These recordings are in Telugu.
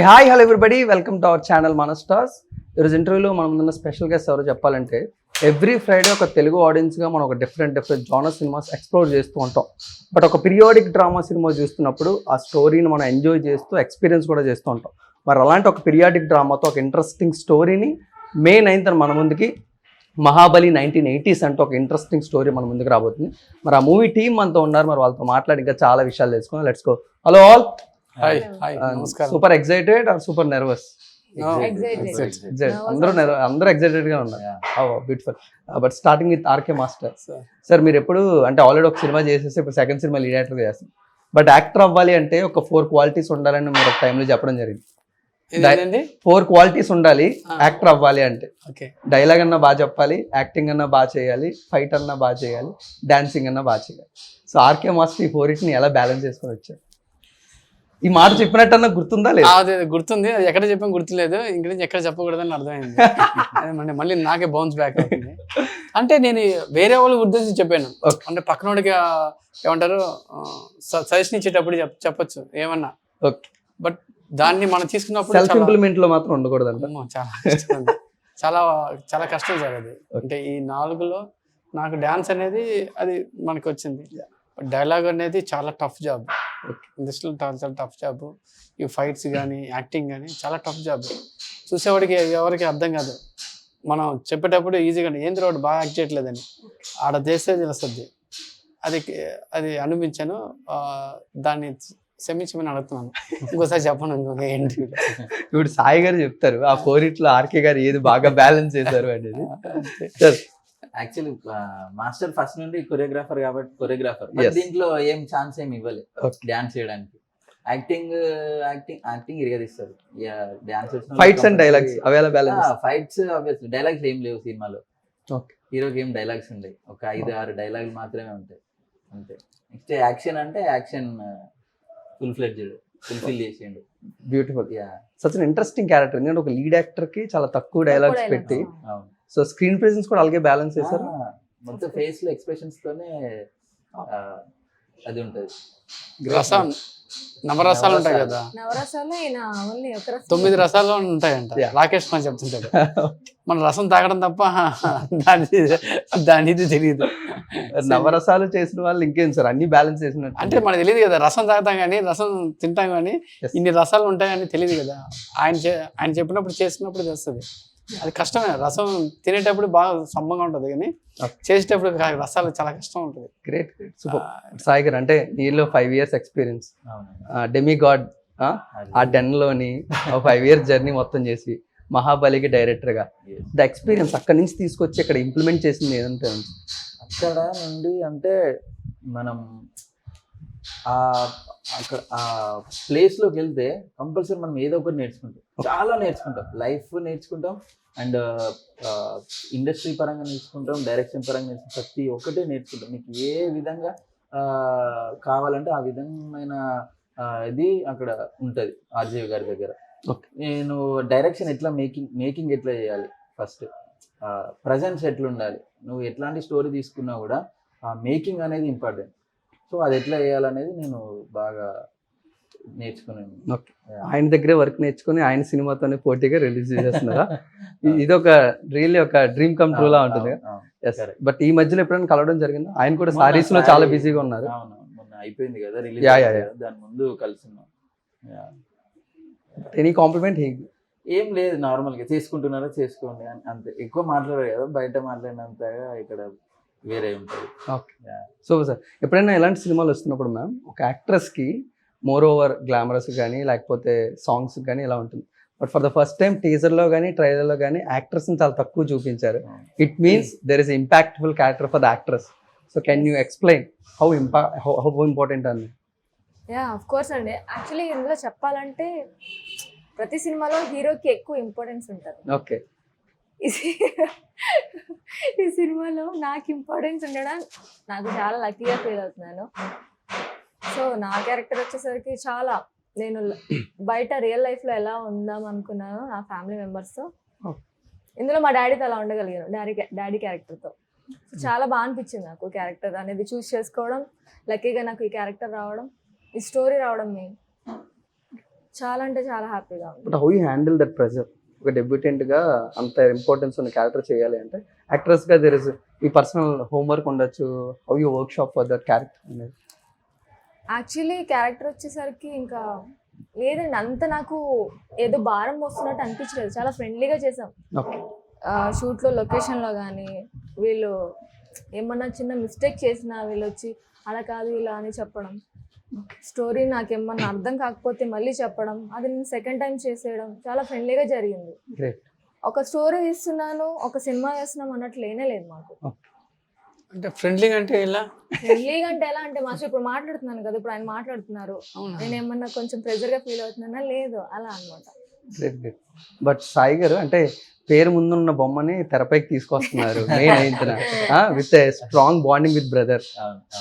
Hi hello everybody, welcome to our channel మన స్టార్స్. ఈరోజు ఇంటర్వ్యూలో మనం ముందున్న స్పెషల్ గెస్ట్ ఎవరో చెప్పాలంటే, ఎవ్రీ ఫ్రైడే ఒక తెలుగు ఆడియన్స్గా మనం ఒక డిఫరెంట్ జానర్ సినిమాస్ ఎక్స్ప్లోర్ చేస్తూ ఉంటాం. బట్ ఒక పీరియాడిక్ డ్రామా సినిమా చూస్తున్నప్పుడు ఆ స్టోరీని మనం ఎంజాయ్ చేస్తూ ఎక్స్పీరియన్స్ కూడా చేస్తూ ఉంటాం. మరి అలాంటి ఒక పీరియాడిక్ డ్రామాతో ఒక ఇంట్రెస్టింగ్ స్టోరీని మే 9th మన ముందుకి మహాబలి 1980s అంటూ ఒక ఇంట్రెస్టింగ్ స్టోరీ మన ముందుకు రాబోతుంది. మరి ఆ మూవీ టీమ్ మనతో ఉన్నారు. మరి వాళ్ళతో మాట్లాడి ఇంకా చాలా విషయాలు తెలుసుకున్నాం. Let's go. Hello all. Hi నమస్కారం. Super excited or super nervous? అందరూ ఎక్సైటెడ్ గా ఉన్నారు. Beautiful. But starting with RK master sir, మీరు ఎప్పుడు అంటే ఆల్రెడీ ఒక సినిమా చేసేసి ఇప్పుడు సెకండ్ సినిమా లీడ్ యాక్టర్ చేస్తారు. బట్ యాక్టర్ అవ్వాలి అంటే ఒక 4 క్వాలిటీస్ ఉండాలని మీరు ఒక టైంలో చెప్పడం జరిగింది. 4 క్వాలిటీస్ ఉండాలి యాక్టర్ అవ్వాలి అంటే. డైలాగ్ అన్నా బాగా చెప్పాలి, యాక్టింగ్ అన్నా బాగా చేయాలి, ఫైట్ అన్నా బాగా చేయాలి, డాన్సింగ్ అన్నా బాగా చేయాలి. సో ఆర్కే మాస్టర్ ఈ 4ని ఎలా బ్యాలెన్స్ చేసుకొని వచ్చారు? ఈ మాట చెప్పినట్టన్నా గుర్తుందా లేదా? అదే గుర్తుంది. అది ఎక్కడ చెప్పాం గుర్తులేదు. ఇంక నుంచి ఎక్కడ చెప్పకూడదని అర్థమైంది. మళ్ళీ నాకే బౌన్స్ బ్యాక్ అవుతుంది. అంటే నేను వేరే వాళ్ళకి ఉద్దేశించి చెప్పాను. అంటే పక్కనోడికి ఏమంటారు సజెషన్ ఇచ్చేటప్పుడు చెప్పొచ్చు ఏమన్నా. బట్ దాన్ని మనం తీసుకున్నప్పుడు సెల్ఫ్ ఇంప్లిమెంట్ లో మాత్రం ఉండకూడదు అంట. చాలా కష్టం, చాలా చాలా కష్టం సార్ అది. అంటే ఈ 4లో నాకు డాన్స్ అనేది అది మనకి వచ్చింది. డైలాగ్ అనేది చాలా టఫ్ జాబ్. ఇండస్ట్రీలో చాలా టఫ్ జాబ్. ఈ ఫైట్స్ కానీ యాక్టింగ్ కానీ చాలా టఫ్ జాబ్. చూసేవాడికి ఎవరికి అర్థం కాదు. మనం చెప్పేటప్పుడు ఈజీగా ఏంది వాడు బాగా యాక్ట్ చేయట్లేదని, ఆడ చేస్తే తెలుస్తుంది. అది అనిపించాను. దాన్ని క్షమించమని అడుగుతున్నాను. ఇంకోసారి చెప్పను. ఏంటి ఇప్పుడు సాయి గారు చెప్తారు ఆ 4లో ఆర్కే గారు ఏది బాగా బ్యాలెన్స్ చేశారు అనేది. యాక్చువల్లీ మాస్టర్ ఫస్ట్ నుండి కొరియోగ్రాఫర్ కాబట్టి కొరియోగ్రాఫర్ దీంట్లో ఏం ఛాన్స్ ఏమి ఇవ్వలేదు డాన్స్ చేయడానికి. యాక్టింగ్ ఇరగదీస్తారు. డాన్స్ ఫైట్స్ అండ్ డైలాగ్స్ అవేలా బ్యాలెన్స్? ఫైట్స్ ఆబ్వియస్లీ, డైలాగ్స్ ఏం లేవు సినిమాలో. హీరోకి ఏం డైలాగ్స్ ఉంటాయి, ఒక 5-6 డైలాగులు మాత్రమే ఉంటాయి అంతే. నెక్స్ట్ యాక్షన్ అంటే యాక్షన్ ఫుల్ఫిల్ చేసేయండి. Beautiful. Such an interesting character. ఎందుకంటే ఒక లీడ్ యాక్టర్ కి చాలా తక్కువ డైలాగ్స్ పెట్టి సో స్క్రీన్ ప్రెజెన్స్ కూడా అలాగే బ్యాలెన్స్ చేశారు. మొత్తం ఫేస్ లో ఎక్స్ప్రెషన్స్ తోనే అది ఉంటది. రసం నవరసాలు ఉంటాయి కదా, 9 రసాలు ఉంటాయంట. రాకేష్ ఖన్నా చెప్తుంటాడు. మన రసం తాగడం తప్ప దాని ఇది తెలియదు. నవరసాలు చేసిన వాళ్ళు ఇంకేం సార్ అన్ని బ్యాలెన్స్ చేసినట్టు. అంటే మనకు తెలియదు కదా, రసం తాగుతాం కానీ రసం తింటాం కానీ ఇన్ని రసాలు ఉంటాయని తెలియదు కదా. ఆయన చెప్పినప్పుడు చేసినప్పుడు తెలుస్తుంది. అది కష్టమే. రసం తినేటప్పుడు బాగా సమ్మంగా ఉంటుంది కానీ చేసేటప్పుడు రసాలు చాలా కష్టం ఉంటుంది. Great, super. సాయి గారు అంటే నీలో 5 years ఎక్స్పీరియన్స్, డెమి గాడ్ ఆ 10లోని 5 years జర్నీ మొత్తం చేసి మహాబలికి డైరెక్టర్ గా ద ఎక్స్పీరియన్స్ అక్కడి నుంచి తీసుకొచ్చి ఇక్కడ ఇంప్లిమెంట్ చేసింది ఏదంటే అక్కడ నుండి అంటే మనం అక్కడ ఆ ప్లేస్ లోకి వెళ్తే కంపల్సరీ మనం ఏదో ఒకటి నేర్చుకుంటాం. చాలా నేర్చుకుంటాం, లైఫ్ నేర్చుకుంటాం, అండ్ ఇండస్ట్రీ పరంగా నేర్చుకుంటాం, డైరెక్షన్ పరంగా నేర్చుకుంటాం, ప్రతి ఒక్కటే నేర్చుకుంటాం. మీకు ఏ విధంగా కావాలంటే ఆ విధమైన ఇది అక్కడ ఉంటుంది ఆర్జీవి గారి దగ్గర. నేను డైరెక్షన్ ఎట్లా మేకింగ్ ఎట్లా చేయాలి, ఫస్ట్ ప్రజెన్స్ ఎట్లా ఉండాలి, నువ్వు ఎట్లాంటి స్టోరీ తీసుకున్నా కూడా ఆ మేకింగ్ అనేది ఇంపార్టెంట్. సో అది ఎట్లా చేయాలనేది నేను బాగా నేర్చుకున్నాను. ఆయన దగ్గరే వర్క్ నేర్చుకుని ఆయన సినిమాతోనే పోటీగా రిలీజ్ చేస్తున్నారా? ఇది ఒక రియల్లీ ఒక డ్రీమ్ కమ్ ట్రూ లా ఉంటుంది. బట్ ఈ మధ్యలో ఎప్పుడైనా కలవడం జరిగిందా? ఆయన కూడా సారీస్ లో చాలా బిజీగా ఉన్నారు. మొన్న అయిపోయింది కదా రిలీజ్, దాని ముందు కలిసిన్నాం. Any complement? ఏం లేదు, నార్మల్గా చేసుకుంటున్నారా చేసుకోండి అంతే. ఎక్కువ మాట్లాడారు కదా, బయట మాట్లాడినంతగా ఇక్కడ వేరే ఉంటుంది. ఓకే, సో సార్ ఎప్పుడైనా ఎలాంటి సినిమాలు వస్తున్నప్పుడు మ్యామ్ ఒక యాక్ట్రెస్కి మోర్ ఓవర్ గ్లామరస్ కానీ లేకపోతే సాంగ్స్ కానీ ఇలా ఉంటుంది. But for the first time టీజర్లో కానీ ట్రైలర్లో కానీ యాక్ట్రెస్ని చాలా తక్కువ చూపించారు. It means there is impactful character for the actress. So can you explain how important అని? ఆఫ్ కోర్స్ అండి. యాక్చువల్లీ ఇందులో చెప్పాలంటే ప్రతి సినిమాలో హీరోకి ఎక్కువ ఇంపార్టెన్స్ ఉంటుంది. ఓకే, ఈ సినిమాలో నాకు ఇంపార్టెన్స్ ఉండడం నాకు చాలా లక్కీగా ఫీల్ అవుతున్నాను. సో నా క్యారెక్టర్ వచ్చేసరికి చాలా నేను బయట రియల్ లైఫ్లో ఎలా ఉందాం అనుకున్నాను నా ఫ్యామిలీ మెంబర్స్తో, ఇందులో మా డాడీతో అలా ఉండగలిగాను, డాడీ క్యారెక్టర్తో. చాలా బాగా అనిపించింది నాకు క్యారెక్టర్ అనేది చూస్ చేసుకోవడం. లక్కీగా నాకు ఈ క్యారెక్టర్ రావడం, ఈ స్టోరీ రావడం మెయిన్. చాలా అంటే చాలా హ్యాపీగా ఉంది. But how you handle that pressure? ఒక డెబ్యూటెంట్ గా అంత ఇంపార్టెన్స్ ఉన్న క్యారెక్టర్ చేయాలి అంటే యాక్ట్రెస్ గా దెర్ ఇస్ ఈ పర్సనల్ హోంవర్క్ ఉండొచ్చు. How you work shop for that character అనేది? యాక్చువల్లీ క్యారెక్టర్ వచ్చేసరికి ఇంకా లేదండి, అంత నాకు ఏదో భారం వస్తున్నట్టు అనిపించలేదు. చాలా ఫ్రెండ్లీగా చేసాం. ఓకే. షూట్లో లొకేషన్లో కానీ వీళ్ళు ఏమన్నా చిన్న మిస్టేక్ చేసినా వీళ్ళు వచ్చి అలా కాదు ఇలా అని చెప్పడం, స్టోరీ నాకేమన్నా అర్థం కాకపోతే మళ్ళీ చెప్పడం, అది నేను సెకండ్ టైం చేసేయడం చాలా ఫ్రెండ్లీగా జరిగింది. గ్రేట్. ఒక స్టోరీ తీస్తున్నాను ఒక సినిమా చేస్తున్నాం అన్నట్లు లేనే లేదు మాకు. అంటే ఫ్రెండ్లీగా అంటే ఎలా? ఫ్రెండ్లీగా అంటే ఎలా అంటే మాస్టర్ ఇప్పుడు మాట్లాడుతున్నాను కదా, ఇప్పుడు ఆయన మాట్లాడుతున్నారు, అవునా? నేను ఏమన్నా కొంచెం ప్రెజర్గా ఫీల్ అవుతున్నానా? లేదు, అలా అనమాట. Great great. బట్ సాయి గారు అంటే పేరు ముందున్న బొమ్మని తెరపైకి తీసుకొస్తున్నారు మెయిన్ అయిన with strong bonding with brother.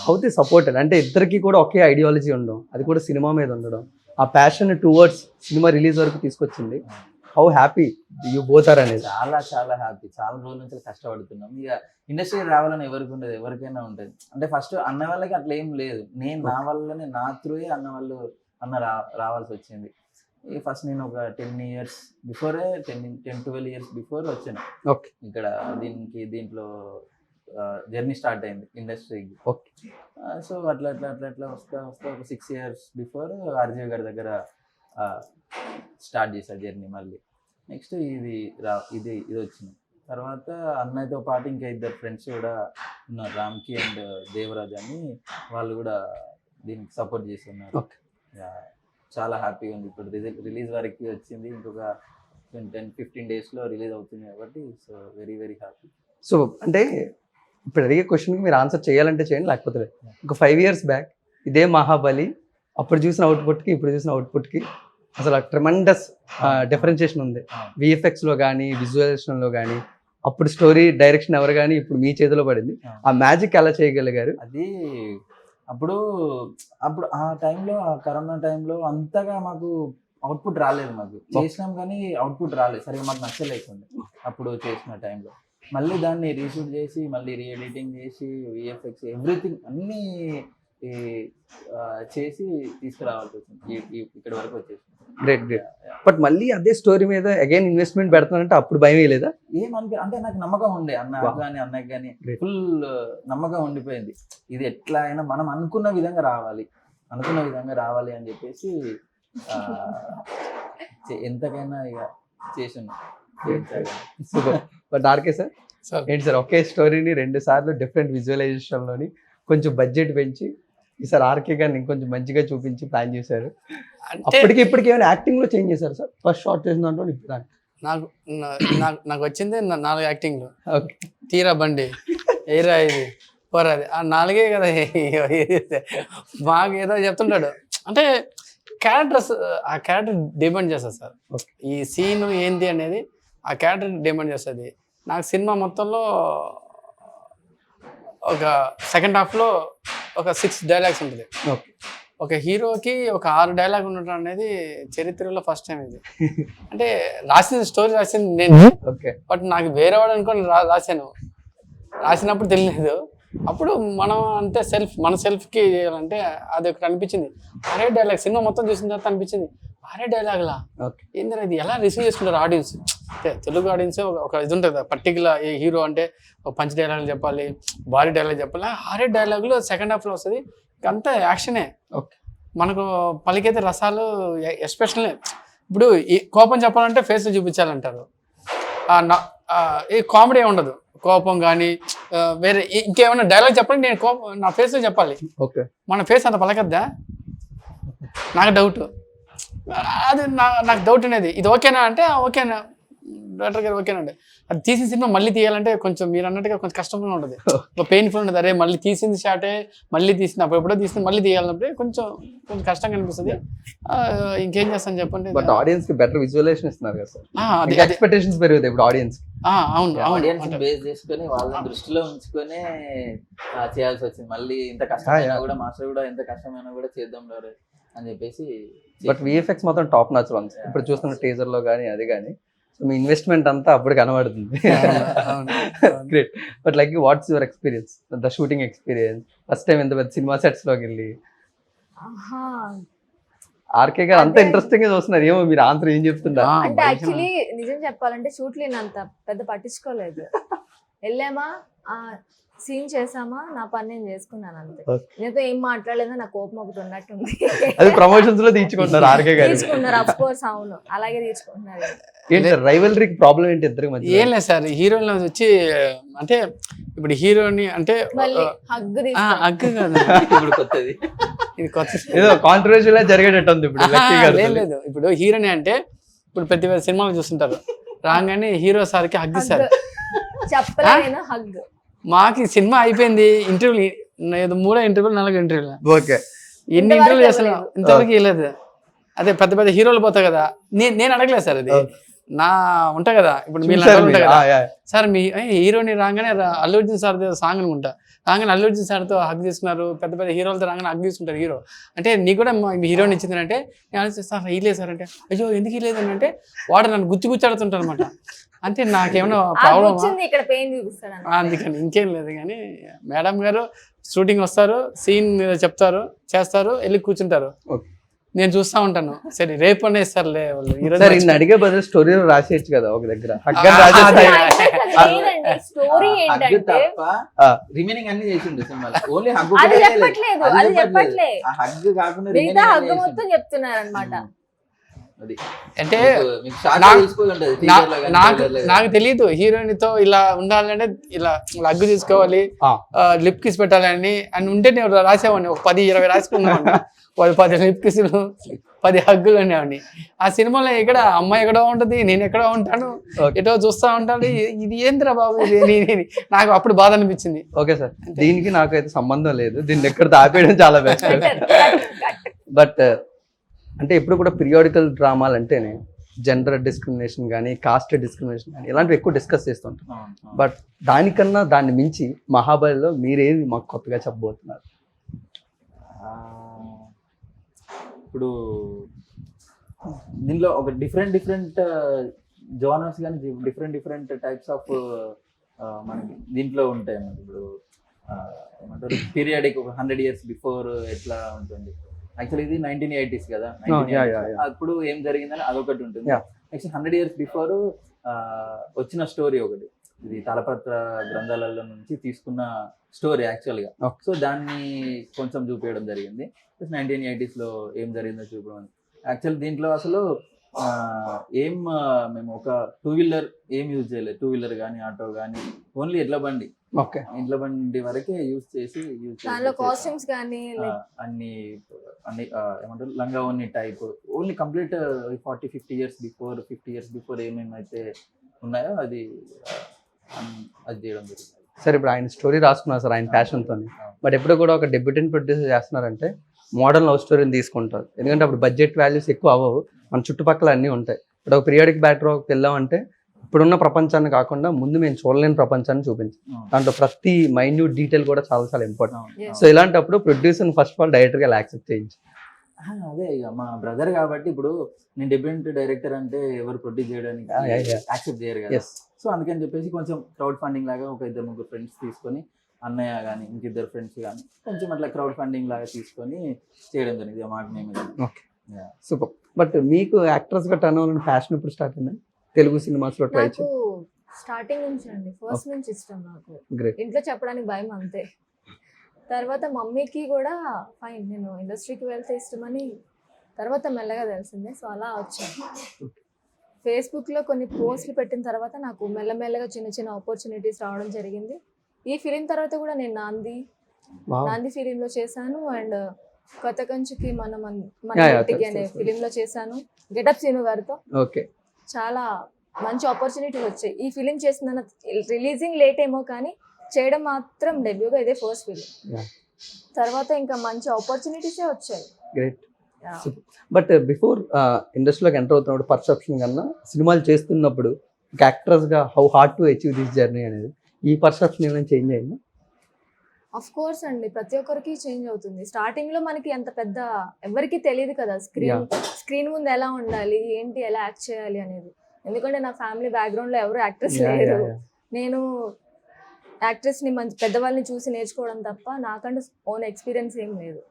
How the supported అంటే ఇద్దరికి కూడా ఒకే ఐడియాలజీ ఉండడం, అది కూడా సినిమా మీద ఉండడం, ఆ ప్యాషన్ టువర్డ్స్ సినిమా రిలీజ్ వరకు తీసుకొచ్చింది. How happy you both are అనేది? చాలా చాలా హ్యాపీ. చాలా రోజుల నుంచి కష్టపడుతున్నాం. ఇక ఇండస్ట్రీ రావాలని ఎవరికి ఉండదు, ఎవరికైనా ఉంటుంది. అంటే ఫస్ట్ అన్న వాళ్ళకి అట్లా ఏం లేదు, నేను నా వల్లనే నా త్రూయే అన్న రావాల్సి వచ్చింది. ఫస్ట్ నేను ఒక 10 years బిఫోరే 10-12 years బిఫోర్ వచ్చాను. ఓకే. ఇక్కడ దీంట్లో జర్నీ స్టార్ట్ అయింది ఇండస్ట్రీకి. ఓకే. సో అట్లా వస్తా ఒక 6 years బిఫోర్ ఆర్జీవి గారి దగ్గర స్టార్ట్ చేశాను జర్నీ. మళ్ళీ నెక్స్ట్ ఇది వచ్చింది. తర్వాత అన్నయ్యతో పాటు ఇంకా 2 ఫ్రెండ్స్ కూడా ఉన్నారు, రామ్కి అండ్ దేవరాజ్ అని. వాళ్ళు కూడా దీనికి సపోర్ట్ చేస్తున్నారు. ఓకే. చాలా హ్యాపీగా ఉంది. ఇప్పుడు రిలీజ్ వరకు వచ్చింది, ఇంకొక 10-15 daysలో రిలీజ్ అవుతుంది కాబట్టి so very very happy. So అంటే ఇప్పుడు అడిగే క్వశ్చన్కి మీరు ఆన్సర్ చేయాలంటే చేయండి, లేకపోతే లేదు. ఒక 5 years బ్యాక్ ఇదే మహాబలి అప్పుడు చూసిన అవుట్పుట్కి ఇప్పుడు చూసిన అవుట్పుట్కి అసలు ట్రెమెండస్ డిఫరెన్షియేషన్ ఉంది. విఎఫ్ఎక్స్లో కానీ విజువలైజేషన్లో కానీ. అప్పుడు స్టోరీ డైరెక్షన్ ఎవరు కానీ ఇప్పుడు మీ చేతిలో పడింది. ఆ మ్యాజిక్ ఎలా చేయగలిగారు? అది అప్పుడు ఆ టైంలో, ఆ కరోనా టైంలో అంతగా మాకు అవుట్పుట్ రాలేదు. మాకు చేసినాం కానీ అవుట్పుట్ రాలేదు, సరిగా మాకు నచ్చలేకుండా అప్పుడు చేసిన టైంలో. మళ్ళీ దాన్ని రీషూట్ చేసి మళ్ళీ రీఎడిటింగ్ చేసి విఎఫ్ఎక్స్ ఎవ్రీథింగ్ అన్నీ చేసి తీసుకురావాల్సి వచ్చింది, ఇక్కడ వరకు వచ్చేసి. Great great. బట్ మళ్ళీ అదే స్టోరీ మీద అగైన్ ఇన్వెస్ట్మెంట్ పెడతానంటే అప్పుడు భయం వేయలేదా? అంటే నాకు నమ్మకం ఉండే అన్నకి కానీ ఫుల్ నమ్మకం ఉండిపోయింది. ఇది ఎట్లా అయినా మనం అనుకున్న విధంగా రావాలి అని చెప్పేసి ఎంతకైనా ఇక చేసాను. సూపర్. బట్ ఆర్కే సార్ ఏంటి సార్, ఒకే స్టోరీని 2 సార్లు డిఫరెంట్ విజువలైజేషన్లోని కొంచెం బడ్జెట్ పెంచి ఈసారి ఆర్కే గారిని ఇంకొంచెం మంచిగా చూపించి ప్లాన్ చేశారు. అప్పటికి ఇప్పటికి ఏమైనా యాక్టింగ్ లో చేంజ్ చేశారు సార్? ఫస్ట్ షార్ట్ చేసిన దాంట్లో ఇప్పుడు నాకు వచ్చింది 4 యాక్టింగ్లు. ఓకే. తీరా బండి, ఏరా ఇది, పోరాది, ఆ 4 కదా. మాకు ఏదో చెప్తుంటాడు అంటే ఆ క్యారెక్టర్ డిమాండ్ చేస్తుంది సార్. ఈ సీన్ ఏంటి అనేది ఆ క్యారెక్టర్ డిమాండ్ చేస్తుంది. నాకు సినిమా మొత్తంలో ఒక సెకండ్ హాఫ్లో ఒక 6 dialogues ఉంటుంది. ఒక హీరోకి ఒక 6 dialogue ఉండటం అనేది చరిత్రలో ఫస్ట్ టైం ఇది. అంటే స్టోరీ రాసింది నేను, బట్ నాకు వేరే వాడు అనుకోని రాసినప్పుడు తెలియలేదు. అప్పుడు మనం అంటే మన సెల్ఫ్కి చేయాలంటే అది ఒకటి అనిపించింది. 6 dialogue సినిమా మొత్తం చూసిన తర్వాత అనిపించింది, 6 dialogueలా ఏంటంటే ఇది ఎలా రిసీవ్ చేసుకుంటారు ఆడియన్స్. తెలుగు ఆడియన్స్ ఒక ఇది ఉంటుంది పర్టికులర్, ఏ హీరో అంటే ఒక పంచ్ డైలాగులు చెప్పాలి, బాడీ డైలాగ్ చెప్పాలి. 6 dialogueలు సెకండ్ హాఫ్లో వస్తుంది, అంతా యాక్షనే. మనకు పలికైతే రసాలు ఎస్పెషల్లీ ఇప్పుడు ఈ కోపం చెప్పాలంటే ఫేస్లో చూపించాలంటారు. ఈ కామెడీ ఉండదు, కోపం కానీ వేరే ఇంకేమైనా డైలాగ్ చెప్పాలి నేను నా ఫేస్లో చెప్పాలి. మన ఫేస్ అంత పలకద్దా? నాకు డౌట్, అది నాకు డౌట్ అనేది. ఇది ఓకేనా అంటే ఓకేనా, డైరెక్టర్ గారు ఓకేనండి. అది తీసిన సినిమా మళ్ళీ తీయాలంటే కొంచెం మీరు అన్నట్టుగా కొంచెం కష్టంగా ఉంటుంది, పెయిన్ఫుల్ ఉంటుంది. అరే మళ్ళీ తీసింది షార్టే మళ్ళీ తీసినప్పుడు ఎప్పుడో తీసింది మళ్ళీ తీయాలన్నప్పుడు కొంచెం కష్టంగా అనిపిస్తుంది. ఇంకేం చేస్తాను చెప్పండి. బట్ ఆడియన్స్ కి బెటర్ విజువలైజేషన్ ఇస్తున్నారు కదా సార్, ఎక్స్పెక్టేషన్స్ పెరుగుతాయి ఇప్పుడు ఆడియన్స్. అవును, ఆడియన్స్ బేస్ చేసుకొని వాళ్ళని దృష్టిలో ఉంచుకొని చేయాల్సి వచ్చింది. మళ్ళీ ఇంత కష్టమైనా కూడా మాస్టర్ కూడా ఎంత కష్టమైనా కూడా చేద్దాం అని చెప్పేసి. బట్ విఎఫ్ఎక్స్ మాత్రం టాప్ నాచ్ వన్స్ ఇప్పుడు చూస్తున్న టీజర్ లో కానీ అది కానీ మీ ఇన్వెస్ట్మెంట్ అంతా అప్పుడు కనబడుతుంది. Great. But like what's your experience, the shooting experience, first time ఎంత పెద్ద సినిమా సెట్స్ లోకి వెళ్ళి? ఆర్కే గారు అంత అదే. ఇంట్రెస్టింగ్ గా చూస్తున్నారు, ఏమో మీరు ఆన్సర్ ఏం చెప్తున్నారు? అంటే యాక్చువల్లీ నిజం చెప్పాలంటే షూట్లు నేను అంత పెద్ద పట్టించుకోలేదు. వెళ్ళామా, సీన్ చేసామా, నా పని నేను చేసుకున్నాను అంతే. Okay. నేతో ఏం మాట్లాడలేదో నా కోపం ఒకటి ఉన్నట్టుంది. అది ప్రమోషన్స్ లో తీర్చుకుంటున్నారు ఆర్కే గారు. తీసుకున్నారు, అఫ్ కోర్స్, అవును అలాగే తీసుకుంటున్నారు. ఏంటి సార్ రైవల్రీకి ప్రాబ్లం ఏంటి ఇద్దరికి మధ్య? ఏం లేదు సార్, హీరోయిన్ వచ్చి అంటే ఇప్పుడు హీరోని అంటే మళ్ళీ హగ్గు అగ్గు కాదు, ఇప్పుడు కొత్తది. ఇది కొత్త ఏదో కాంట్రవర్షియల్ జరిగేటట్టు ఉంది ఇప్పుడు లక్కీ గారు. లేదు ఇప్పుడు హీరోని అంటే ఇప్పుడు ప్రతి సినిమాలు చూస్తుంటారు, రాగానే హీరో సార్కి హగ్ ఇస్తారు. చెప్పలేను హగ్. మాకు ఈ సినిమా అయిపోయింది, ఇంటర్వ్యూ ఏదో 3 ఇంటర్వ్యూలు 4 ఇంటర్వ్యూలు, ఓకే ఎన్ని ఇంటర్వ్యూలు చేస్తున్నాం ఇంతవరకు ఇవ్వలేదు. అదే పెద్ద పెద్ద హీరోలు పోతా కదా, నేను అడగలేదు సార్, అది నా ఉంటా కదా ఇప్పుడు మీరు ఉంటా కదా సార్, మీ హీరోని రాగానే అల్లు అర్జున్ సార్ సాంగ్ అనుకుంటా, రాగానే అల్లు అర్జున్ సార్తో హగ్ తీసుకున్నారు, పెద్ద పెద్ద హీరోలతో రాగానే హగ్ తీసుకుంటారు హీరో అంటే, నీకు కూడా మీ హీరోని ఇచ్చింది అంటే నేను ఆలోచిస్తాను సార్ ఇలేదు సార్ అంటే, అయ్యో ఎందుకు ఇలేదు అని అంటే వాడు నన్ను గుచ్చి ఆడుతుంటారు అనమాట. అంటే నాకేమన్నా ప్రాబ్లమ్ ఇక్కడ పెయిన్ చూపిస్తాడు, అందుకని ఇంకేం లేదు. కానీ మేడం గారు షూటింగ్ వస్తారు, సీన్ చెప్తారు, చేస్తారు, వెళ్ళి కూర్చుంటారు, నేను చూస్తా ఉంటాను. సరే రేపు అనే ఇస్తారులే వాళ్ళు, సార్ ఇన్ని అడిగే బదులు స్టోరీలో రాసేయచ్చు కదా ఒక దగ్గర. స్టోరీ ఏంటంటే రిమైనింగ్ అన్ని చేసిండు సినిమాలో, ఓన్లీ హగ్ అది చెప్పట్లేదు, అది చెప్పట్లే, హగ్ కాకుండా మిగతా హగ్ మొత్తం చెప్తున్నారు అనమాట. అంటే నాకు తెలియదు హీరోయిన్ తో ఇలా ఉండాలంటే ఇలా హగ్గు తీసుకోవాలి, లిప్ కిస్ పెట్టాలని అని ఉంటే నేను రాసేవాడిని, ఒక 10-20 రాసుకున్నాను, 10 లిప్ కిస్లు, 10 హగ్గులు అనేవాడిని. ఆ సినిమాలో ఎక్కడ అమ్మాయి ఎక్కడో ఉంటది, నేను ఎక్కడో ఉంటాను, ఎటో చూస్తా ఉంటాను, ఇది ఏంద్రా బాబు ఇది నాకు అప్పుడు బాధ అనిపించింది. ఓకే సార్, దీనికి నాకైతే సంబంధం లేదు, దీన్ని ఎక్కడ ఆపేయడం చాలా బెస్ట్. బట్ అంటే ఎప్పుడు కూడా పీరియాడికల్ డ్రామాలు అంటేనే జెండర్ డిస్క్రిమినేషన్ కానీ, కాస్ట్ డిస్క్రిమినేషన్ కానీ ఇలాంటివి ఎక్కువ డిస్కస్ చేస్తుంటాం. బట్ దానికన్నా దాన్ని మించి మహాబలిలో మీరేది మాకు కొత్తగా చెప్పబోతున్నారు? ఇప్పుడు దీనిలో ఒక డిఫరెంట్ జోనర్స్ కానీ డిఫరెంట్ టైప్స్ ఆఫ్ మనకి దీంట్లో ఉంటాయి అన్నమాట. ఇప్పుడు ఏమంటారు పీరియాడిక్, ఒక 100 years బిఫోర్ ఎట్లా ఉంటుంది. యాక్చువల్లీ ఇది 1980s కదా, అప్పుడు ఏం జరిగిందని అదొకటి ఉంటుంది. నెక్స్ట్ 100 years బిఫోర్ వచ్చిన స్టోరీ ఒకటి, ఇది తాళపత్ర గ్రంథాలలో నుంచి తీసుకున్న స్టోరీ యాక్చువల్గా. సో దాన్ని కొంచెం చూపించడం జరిగింది. 1980s లో ఏం జరిగిందో చూపడం. యాక్చువల్ దీంట్లో అసలు మేము ఒక 2-wheeler ఏం యూజ్ చేయలేదు, 2-wheeler కానీ ఆటో కానీ, ఓన్లీ ఎడ్ల బండి వరకే యూజ్ చేసి కాస్ట్యూమ్స్ కానీ అన్ని ఏమంటారు లంగా ఓన్ని type, only complete 40-50 years before ఏమేమైతే ఉన్నాయో అది చేయడం జరిగింది. సార్ ఇప్పుడు ఆయన స్టోరీ రాసుకున్నారు సార్ ఆయన ప్యాషన్తో. బట్ ఎప్పుడు కూడా ఒక డెబ్యూటెంట్ ప్రొడ్యూసర్ చేస్తున్నారంటే మోడర్న్ లవ్ స్టోరీని తీసుకుంటారు, ఎందుకంటే అప్పుడు బడ్జెట్ వాల్యూస్ ఎక్కువ అవ్వవు, మన చుట్టుపక్కల అన్నీ ఉంటాయి. ఇప్పుడు ఒక పీరియాడిక్ బ్యాక్డ్రాప్కి వెళ్ళామంటే ఇప్పుడున్న ప్రపంచాన్ని కాకుండా ముందు మేము చూడలేని ప్రపంచాన్ని చూపించాం, దాంట్లో ప్రతి మైన్యూట్ డీటెయిల్ కూడా చాలా ఇంపార్టెంట్. సో ఇలాంటప్పుడు ప్రొడ్యూసర్ ఫస్ట్ ఆఫ్ ఆల్ డైరెక్టర్గా యాక్సెప్ట్ చేయించి, అదే ఇక మా బ్రదర్ కాబట్టి ఇప్పుడు నేను డెబ్యూటెంట్ డైరెక్టర్ అంటే ఎవరు ప్రొడ్యూస్ చేయడానికి యాక్సెప్ట్ చేయరు కదా. సో అందుకని చెప్పేసి కొంచెం క్రౌడ్ ఫండింగ్ లాగా ఒక 2-3 ఫ్రెండ్స్ తీసుకొని, అన్నయ్య కానీ ఇంకిద్దరు ఫ్రెండ్స్ కానీ కొంచెం అట్లా క్రౌడ్ ఫండింగ్ లాగా తీసుకొని చేయడం జరిగింది మాట మేము. సూపర్. బట్ మీకు యాక్టర్స్ గా టర్న్ అవ్వాలని ప్యాషన్ ఇప్పుడు స్టార్ట్ అయింది తెలుగు సినిమాస్ లో ట్రై చేసి? స్టార్టింగ్ నుంచి అండి, ఫస్ట్ నుంచి ఇష్టం నాకు. ఇంట్లో చెప్పడానికి భయం అంతే. తర్వాత మమ్మీకి కూడా ఫైన్ నేను ఇండస్ట్రీకి వెళ్తే ఇష్టమని తర్వాత మెల్లగా తెలిసిందే. సో అలా వచ్చాను. ఫేస్బుక్లో కొన్ని పోస్టులు పెట్టిన తర్వాత నాకు మెల్లమెల్లగా చిన్న ఆపర్చునిటీస్ రావడం జరిగింది. ఈ ఫిలిం తర్వాత కూడా నేను నాంది ఫిలింలో చేశాను, అండ్ కొత్త కంచుకి మన అనే ఫిలింలో చేశాను గెటప్ సీను గారితో. ఓకే, చాలా మంచి ఆపర్చునిటీస్ వచ్చాయి. ఈ ఫిలిం చేసిన రిలీజింగ్ లేట్ ఏమో కానీ చేయడం మాత్రం డెబ్యూగా ఇదే ఫస్ట్ ఫిలిం. తర్వాత ఇంకా మంచి ఆపర్చునిటీసే వచ్చాయి. గ్రేట్. బట్ బిఫోర్ ఇండస్ట్రీలోకి ఎంటర్ అవుతున్నప్పుడు పర్సెప్షన్ కన్నా సినిమాలు చేస్తున్నప్పుడు ఒక యాక్ట్రెస్గా how hard to achieve this journey అనేది ఈ పర్సెప్షన్ ఏమైనా చేంజ్ అయిందా? ఆఫ్ కోర్స్ అండి, ప్రతి ఒక్కరికి చేంజ్ అవుతుంది. స్టార్టింగ్ లో మనకి అంత పెద్ద ఎవరికి తెలియదు కదా స్క్రీన్ ముందు ఎలా ఉండాలి, ఏంటి, ఎలా యాక్ట్ చేయాలి అనేది. ఎందుకంటే నా ఫ్యామిలీ బ్యాక్గ్రౌండ్ లో ఎవరు యాక్టర్స్ లేరు. నేను యాక్ట్రెస్ ని మంచి పెద్దవాళ్ళని చూసి నేర్చుకోవడం తప్ప నాకంటూ ఓన్ ఎక్స్పీరియన్స్ ఏం లేదు.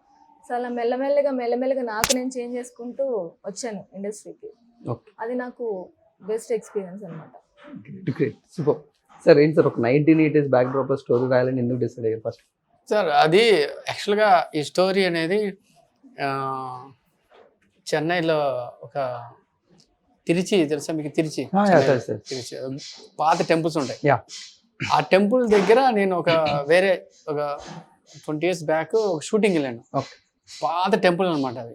సో అలా మెల్లమెల్లగా నాకు నేను చేంజ్ చేసుకుంటూ వచ్చాను ఇండస్ట్రీకి. ఓకే, అది నాకు బెస్ట్ ఎక్స్పీరియన్స్ అనమాట. Great, super. సార్ ఏంటి సార్ ఒక 1980s బ్యాక్ డ్రాప్ స్టోరీ రాయాలని ఎందుకు డిసైడ్ అయ్యారు ఫస్ట్? సార్ అది యాక్చువల్గా ఈ స్టోరీ అనేది చెన్నైలో ఒక తిరుచి తెలుసా మీకు? తిరుచి పాత టెంపుల్స్ ఉంటాయి. ఆ టెంపుల్ దగ్గర నేను వేరే ఒక 20 years బ్యాక్ ఒక షూటింగ్ వెళ్ళాను. పాత టెంపుల్ అనమాట అది.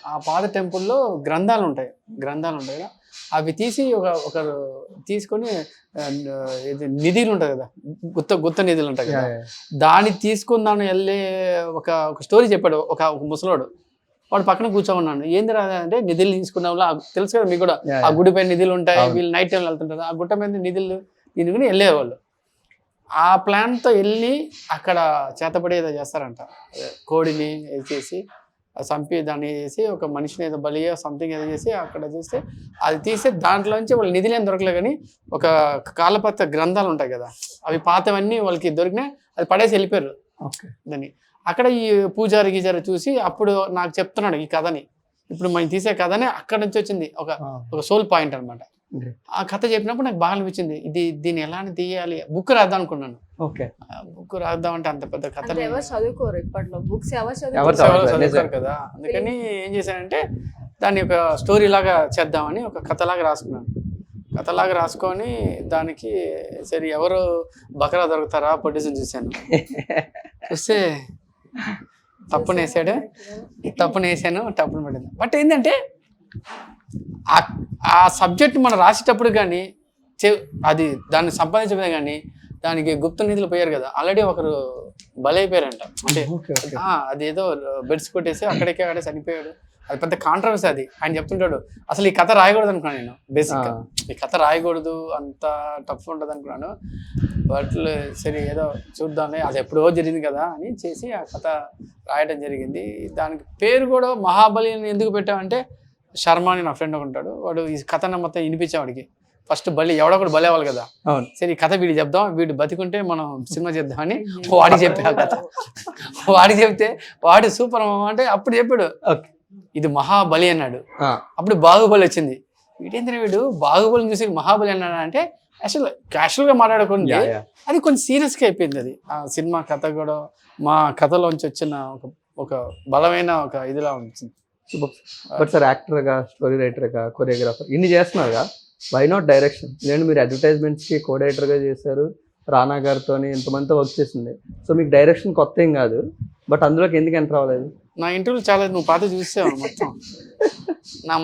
ఆ పాత టెంపుల్లో గ్రంథాలు ఉంటాయి కదా, అవి తీసి ఒకరు తీసుకొని ఇది నిధులు ఉంటాయి కదా, గుత్త నిధులు ఉంటాయి కదా, దాన్ని తీసుకుందాను వెళ్ళే ఒక స్టోరీ చెప్పాడు ఒక ముసలోడు. వాడు పక్కన కూర్చోమన్నాను. ఏంది రాదా అంటే నిధులు తీసుకున్నాం తెలుసు కదా మీకు కూడా, ఆ గుడి పైన నిధులు ఉంటాయి, వీళ్ళు నైట్ టైం వెళ్తుంటారు, ఆ గుట్ట మీద నిధులు తీసుకుని వెళ్ళేవాళ్ళు. ఆ ప్లాన్తో వెళ్ళి అక్కడ చేతపడి ఏదో చేస్తారంట, కోడిని చేసి చంపి దాన్ని చేసి ఒక మనిషిని ఏదో బలి సంథింగ్ ఏదో చేసి అక్కడ చేస్తే అది తీసి దాంట్లోంచి వాళ్ళు నిధులు ఏం దొరకలే కానీ ఒక కాలపత్ర గ్రంథాలు ఉంటాయి కదా, అవి పాతవన్నీ వాళ్ళకి దొరికినాయి, అది పడేసి వెళ్ళిపోయారు దాన్ని. అక్కడ ఈ పూజారి గీజారి చూసి అప్పుడు నాకు చెప్తున్నాడు ఈ కథని, ఇప్పుడు మనం తీసే కథనే అక్కడ నుంచి వచ్చింది, ఒక సోల్ పాయింట్ అనమాట. ఆ కథ చెప్పినప్పుడు నాకు బాగా అనిపించింది, దీన్ని ఎలా తీయాలి, బుక్ రాద్దాం అనుకున్నాను. బుక్ రాద్దాం అంటే అంత పెద్ద కథ చదువుకోరు ఇప్పట్లో, బుక్స్ చదువుకోరు కదా. అందుకని ఏం చేశానంటే దాన్ని ఒక స్టోరీ లాగా చేద్దామని ఒక కథలాగా రాసుకున్నాను. కథలాగా రాసుకొని దానికి సరే ఎవరు బకరా దొరుకుతారా ప్రొడ్యూసర్ చూశాను. చూస్తే తప్పును వేసాను, తప్పును పడింది. బట్ ఏంటంటే ఆ సబ్జెక్ట్ మనం రాసేటప్పుడు కానీ అది దాన్ని సంపాదించమే కానీ దానికి గుప్త నిధులు పోయారు కదా, ఆల్రెడీ ఒకరు బలైపోయారంట. అంటే అది ఏదో బెడ్స్ కొట్టేసి అక్కడే చనిపోయాడు. అది పెద్ద కాంట్రవర్సీ. అది ఆయన చెప్తుంటాడు, అసలు ఈ కథ రాయకూడదు అనుకున్నాను నేను. బేసిక్గా ఈ కథ రాయకూడదు, అంత టఫ్ ఉంటుంది అనుకున్నాను. బట్ సరే ఏదో చూద్దాంలే, అది ఎప్పుడో జరిగింది కదా అని చేసి ఆ కథ రాయడం జరిగింది. దానికి పేరు కూడా మహాబలి అని ఎందుకు పెట్టామంటే, శర్మ అని నా ఫ్రెండ్ ఒక ఉంటాడు, వాడు ఈ కథను మొత్తం వినిపించేవాడికి. ఫస్ట్ బలి ఎవడొకడు బలేవాలి కదా, సరే ఈ కథ వీడికి చెప్దాం, వీడు బతికుంటే మనం సినిమా చేద్దామని వాడికి చెప్పా. ఆ కథ వాడికి చెప్తే వాడు సూపర్ అంటే అప్పుడు చెప్పాడు ఇది మహాబలి అన్నాడు. అప్పుడు బాహుబలి వచ్చింది. వీటేంద్ర వీడు బాహుబలిని చూసి మహాబలి అన్నాడు అంటే క్యాషువల్గా మాట్లాడుకుంటే అది కొంచెం సీరియస్గా అయిపోయింది. అది ఆ సినిమా కథ కూడా మా కథలోంచి వచ్చిన ఒక బలమైన ఒక ఇదిలా ఉంటుంది. బట్ సార్ యాక్టర్గా, స్టోరీ రైటర్గా, కొరియోగ్రాఫర్ ఇన్ని చేస్తున్నారుగా, వై నాట్ డైరెక్షన్? లేదంటే మీరు అడ్వర్టైజ్మెంట్స్కి కో డైరెక్టర్గా చేశారు, రానా గారితో ఇంతమందితో వర్క్ చేసింది. సో మీకు డైరెక్షన్ కొత్త ఏం కాదు, బట్ అందులోకి ఎందుకు ఎంటర్ అవ్వలేదు? నా ఇంటర్వ్యూ చాలా నువ్వు పాత చూసావు,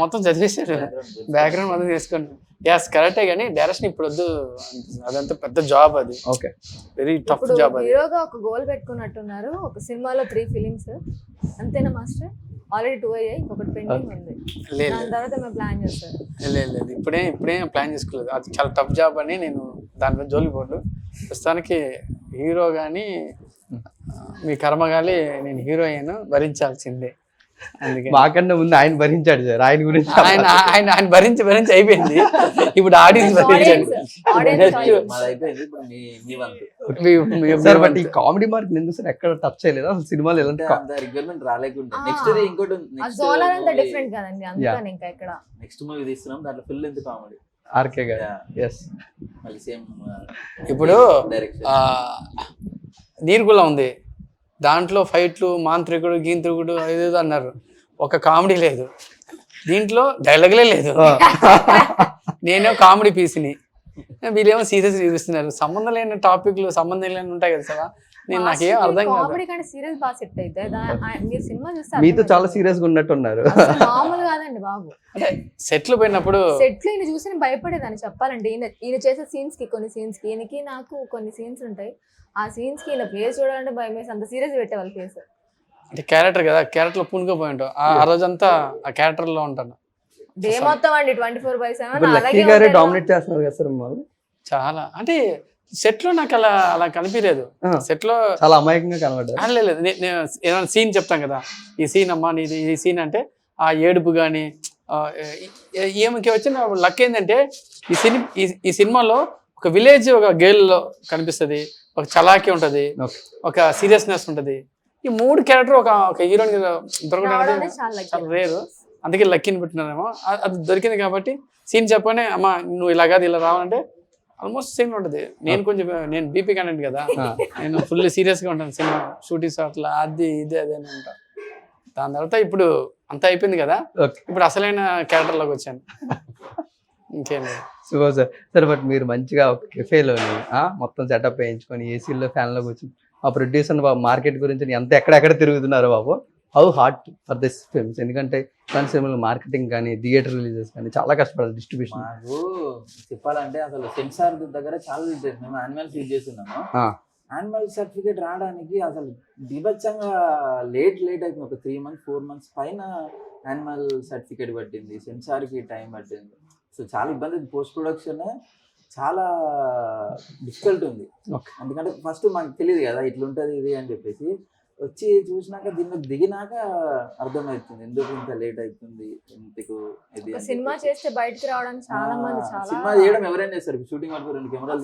మొత్తం చదివేశాడు, బ్యాక్గ్రౌండ్ మొత్తం చేసుకోండి. యాస్ కరెక్టే, కానీ డైరెక్షన్ ఇప్పుడు వద్దు, అదంతా పెద్ద జాబ్, అది ఓకే వెరీ టఫ్ జాబ్. హీరోగా ఒక గోల్ పెట్టుకున్నట్టున్నారు, ఒక సినిమాలో 3 films అంతేనా మాస్టర్? ఆల్రెడీ 2 అయ్యాయి, ఇంకొకటి పెండింగ్ ఉంది. దాని తర్వాత మేము ప్లాన్ చేస్తాను. లేదు ఇప్పుడే ప్లాన్ చేసుకోలేదు, అది చాలా టఫ్ జాబ్ అని నేను దాని మీద జోలికి పోదు. ప్రస్తుతానికి హీరో కానీ మీ కర్మ కానీ నేను హీరో అయ్యాను, భరించాల్సిందే. అందుకే మాకన్నా ముందు ఆయన భరించాడు సార్, ఆయన గురించి ఆయన భరించి అయిపోయింది. ఇప్పుడు ఆడియన్స్ ఈ కామెడీ మార్క్ ఎందుకు సార్ ఎక్కడ టచ్ చేయలేదు అసలు సినిమాలు? రిక్వైర్మెంట్ రాలేకుండా నెక్స్ట్ ఇంకోటి డిఫరెంట్ కదండి, అందుకని ఇంకా ఇక్కడ నెక్స్ట్ మూవీ తీస్తున్నాం, దాంట్లో ఫుల్ ఎంత కామెడీ. ఆర్కే గారు మళ్ళీ సేమ్ ఇప్పుడు నీర్గులా ఉంది, దాంట్లో ఫైట్లు, మాంత్రికుడు, గీంత్రికుడు ఏదేదో అన్నారు, ఒక కామెడీ లేదు దీంట్లో, డైలాగులే లేదు. నేనే కామెడీ పీస్ని, వీళ్ళేమో సీరియస్ చూపిస్తున్నారు. సంబంధం లేని టాపిక్లు, సంబంధం లేని ఉంటాయి కదా సార్, నేను నాకేం అర్థం కాదు. సీరియస్ బాగా సెట్ అయితే మీరు సినిమా చూస్తే మీతో చాలా సీరియస్ గా ఉన్నట్టున్నారు. మామూలు కాదండి బాబు. అంటే సెట్లు పోయినప్పుడు ఈయన చూసి నేను భయపడేదాన్ని చెప్పాలంటే. ఈయన చేసే సీన్స్ కి, కొన్ని సీన్స్ కి ఈయనకి నాకు కొన్ని సీన్స్ ఉంటాయి, ఆ సీన్స్ కి ఈయన ఫేస్ చూడాలంటే భయం వేసి అంత సీరియస్ పెట్టేవాళ్ళు ఫేస్. అంటే క్యారెక్టర్ కదా, క్యారెక్టర్ లో పూనుకోపోయి ఉంటావు, ఆ రోజంతా ఆ క్యారెక్టర్ లో ఉంటాను. డే మొత్తం అండి 24/7 డామినేట్ చేస్తున్నారు కదా సార్ మమ్మల్ని చాలా. అంటే సెట్ లో నాకు అలా కనిపించలేదు. సెట్ లో చాలా అమాయకంగా కనబడ్డారు. లేదు, నేను ఏదైనా సీన్ చెప్తాను కదా, ఈ సీన్ అమ్మా నీది, ఈ సీన్ అంటే ఆ ఏడుపు కానీ ఏమికి వచ్చిన లక్ ఏంటంటే ఈ సినిమాలో ఒక విలేజ్, ఒక గేల్ కనిపిస్తుంది, ఒక చలాకీ ఉంటుంది, ఒక సీరియస్నెస్ ఉంటుంది. ఈ 3 క్యారెక్టర్ ఒక హీరోయిన్ దొరకడం రావడం అనేది చాలా lucky. చాలా రేరు. అందుకే లక్కీని పెట్టినారేమో. అది దొరికింది కాబట్టి సీన్ చెప్పగానే అమ్మ నువ్వు ఇలా కాదు ఇలా రావాలంటే ఆల్మోస్ట్ సేమ్ ఉంటుంది. నేను బీపీ కంటెంట్ కదా, నేను ఫుల్ సీరియస్గా ఉంటాను సినిమా షూటింగ్స్ అట్లా అది ఇది అదే అని ఉంటా. దాని తర్వాత ఇప్పుడు అంతా అయిపోయింది కదా, ఇప్పుడు అసలైన క్యారెక్టర్లోకి వచ్చాను. ఇంకేం లేదు. Super sir. సరే బట్ మీరు మంచిగా ఒక కెఫేలోని మొత్తం సెటప్ వేయించుకొని ఏసీలో ఫ్యాన్లో కూర్చొని ఆ ప్రొడ్యూసర్ బాబు మార్కెట్ గురించి ఎంత ఎక్కడెక్కడ తిరుగుతున్నారు బాబు. How hard for this films, ఎందుకంటే ఇలాంటి సినిమాలు మార్కెటింగ్ కానీ థియేటర్ రిలీజెస్ కానీ చాలా కష్టపడాలి, డిస్ట్రిబ్యూషన్. మాకు చెప్పాలంటే అసలు సెన్సార్ దగ్గర చాలా యూజ్ మేము యానిమల్ ఫీడ్ చేస్తున్నాము. యానిమల్ సర్టిఫికేట్ రావడానికి అసలు బీభత్సంగా లేట్ అవుతుంది. ఒక 3 months 4 months పైన యానిమల్ సర్టిఫికేట్ పట్టింది, సెన్సార్కి టైం పట్టింది. సో చాలా ఇబ్బంది. పోస్ట్ ప్రొడక్షన్ చాలా డిఫికల్ట్ ఉంది. ఎందుకంటే ఫస్ట్ మాకు తెలియదు కదా ఇట్లుంటుంది ఇది అని చెప్పేసి, వచ్చి చూసినాక దీన్ని దిగినాక అర్థమవుతుంది ఎందుకు ఇంత లేట్ అవుతుంది, ఎందుకు ఇది. సినిమా చేస్తే బయటకు రావడానికి చాలా మంది సినిమా చేయడం ఎవరైనా చేస్తారు, షూటింగ్ వరకు 2 కెమెరాలు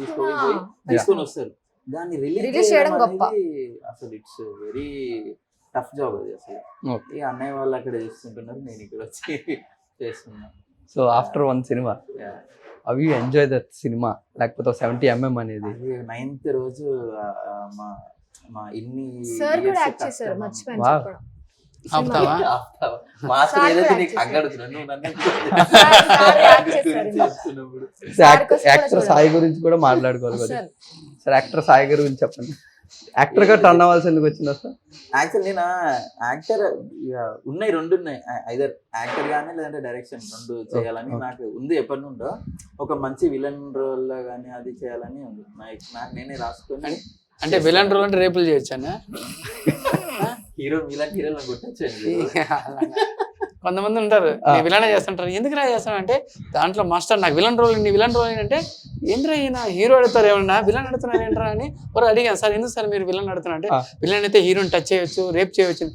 తీసుకొని వస్తారు. దాన్ని రిలీజ్ చేయడం అనేది అసలు ఇట్స్ వెరీ టఫ్ జాబ్ అది. అసలు ఈ అన్నయ్య వాళ్ళు అక్కడ చేస్తుంటున్నారు, నేను ఇక్కడ వచ్చి చేస్తున్నాను. సో ఆఫ్టర్ 1 సినిమా అవి ఎంజాయ్ దట్ సినిమా, లేకపోతే 70mm అనేది 9th రోజు మా ఇన్ని సార్ కూడా యాక్ట్ చేశారు, మర్చిపోయాను Wow. చెప్పడం. ఆపుతావా? మాస్క్ సార్ ఏదైతే కూడా నీకు యాక్ట్ అగ్గడుతున్నావు నువ్వు నన్ను సార్ యాక్ట్ చేశారు. చేస్తున్నప్పుడు. యాక్టర్ సాయి గురించి కూడా మాట్లాడుకోవాలి కదా సార్ సార్. యాక్టర్ సాయి గురించి చెప్పండి. యాక్టర్ గా టర్న్ అవ్వాల్సి ఎందుకు వచ్చిందా సార్? యాక్చువల్ నేను యాక్టర్ ఉన్నాయి, 2 ఉన్నాయి. ఐదర్ యాక్టర్ కానీ లేదంటే డైరెక్షన్ 2 చేయాలని నాకు ఉంది ఎప్పటి నుండో. ఒక మంచి విలన్ రోల్ కానీ అది చేయాలని ఉంది నాకు నేనే రాసుకొని. అంటే విలన్ రోల్ అంటే రేపులు చేయొచ్చాను. హీరోలను కొట్టచ్చు. కొంతమంది ఉంటారు విలన్ చేస్తుంటారు, ఎందుకు రా చేస్తాను అంటే దాంట్లో మాస్టర్ నాకు విలన్ రోల్ ఏంటంటే ఏంద్రా ఈయన హీరో అడుగుతారు ఏమన్నా విలన్ అడుగుతున్నారు ఏంట్రా అని ఎవరు అడిగాను. సార్ ఎందుకు సార్ మీరు విలన్ అడుగుతున్నారు అంటే విలన్ అయితే హీరోని టచ్ చేయొచ్చు, రేప్ చేయవచ్చు.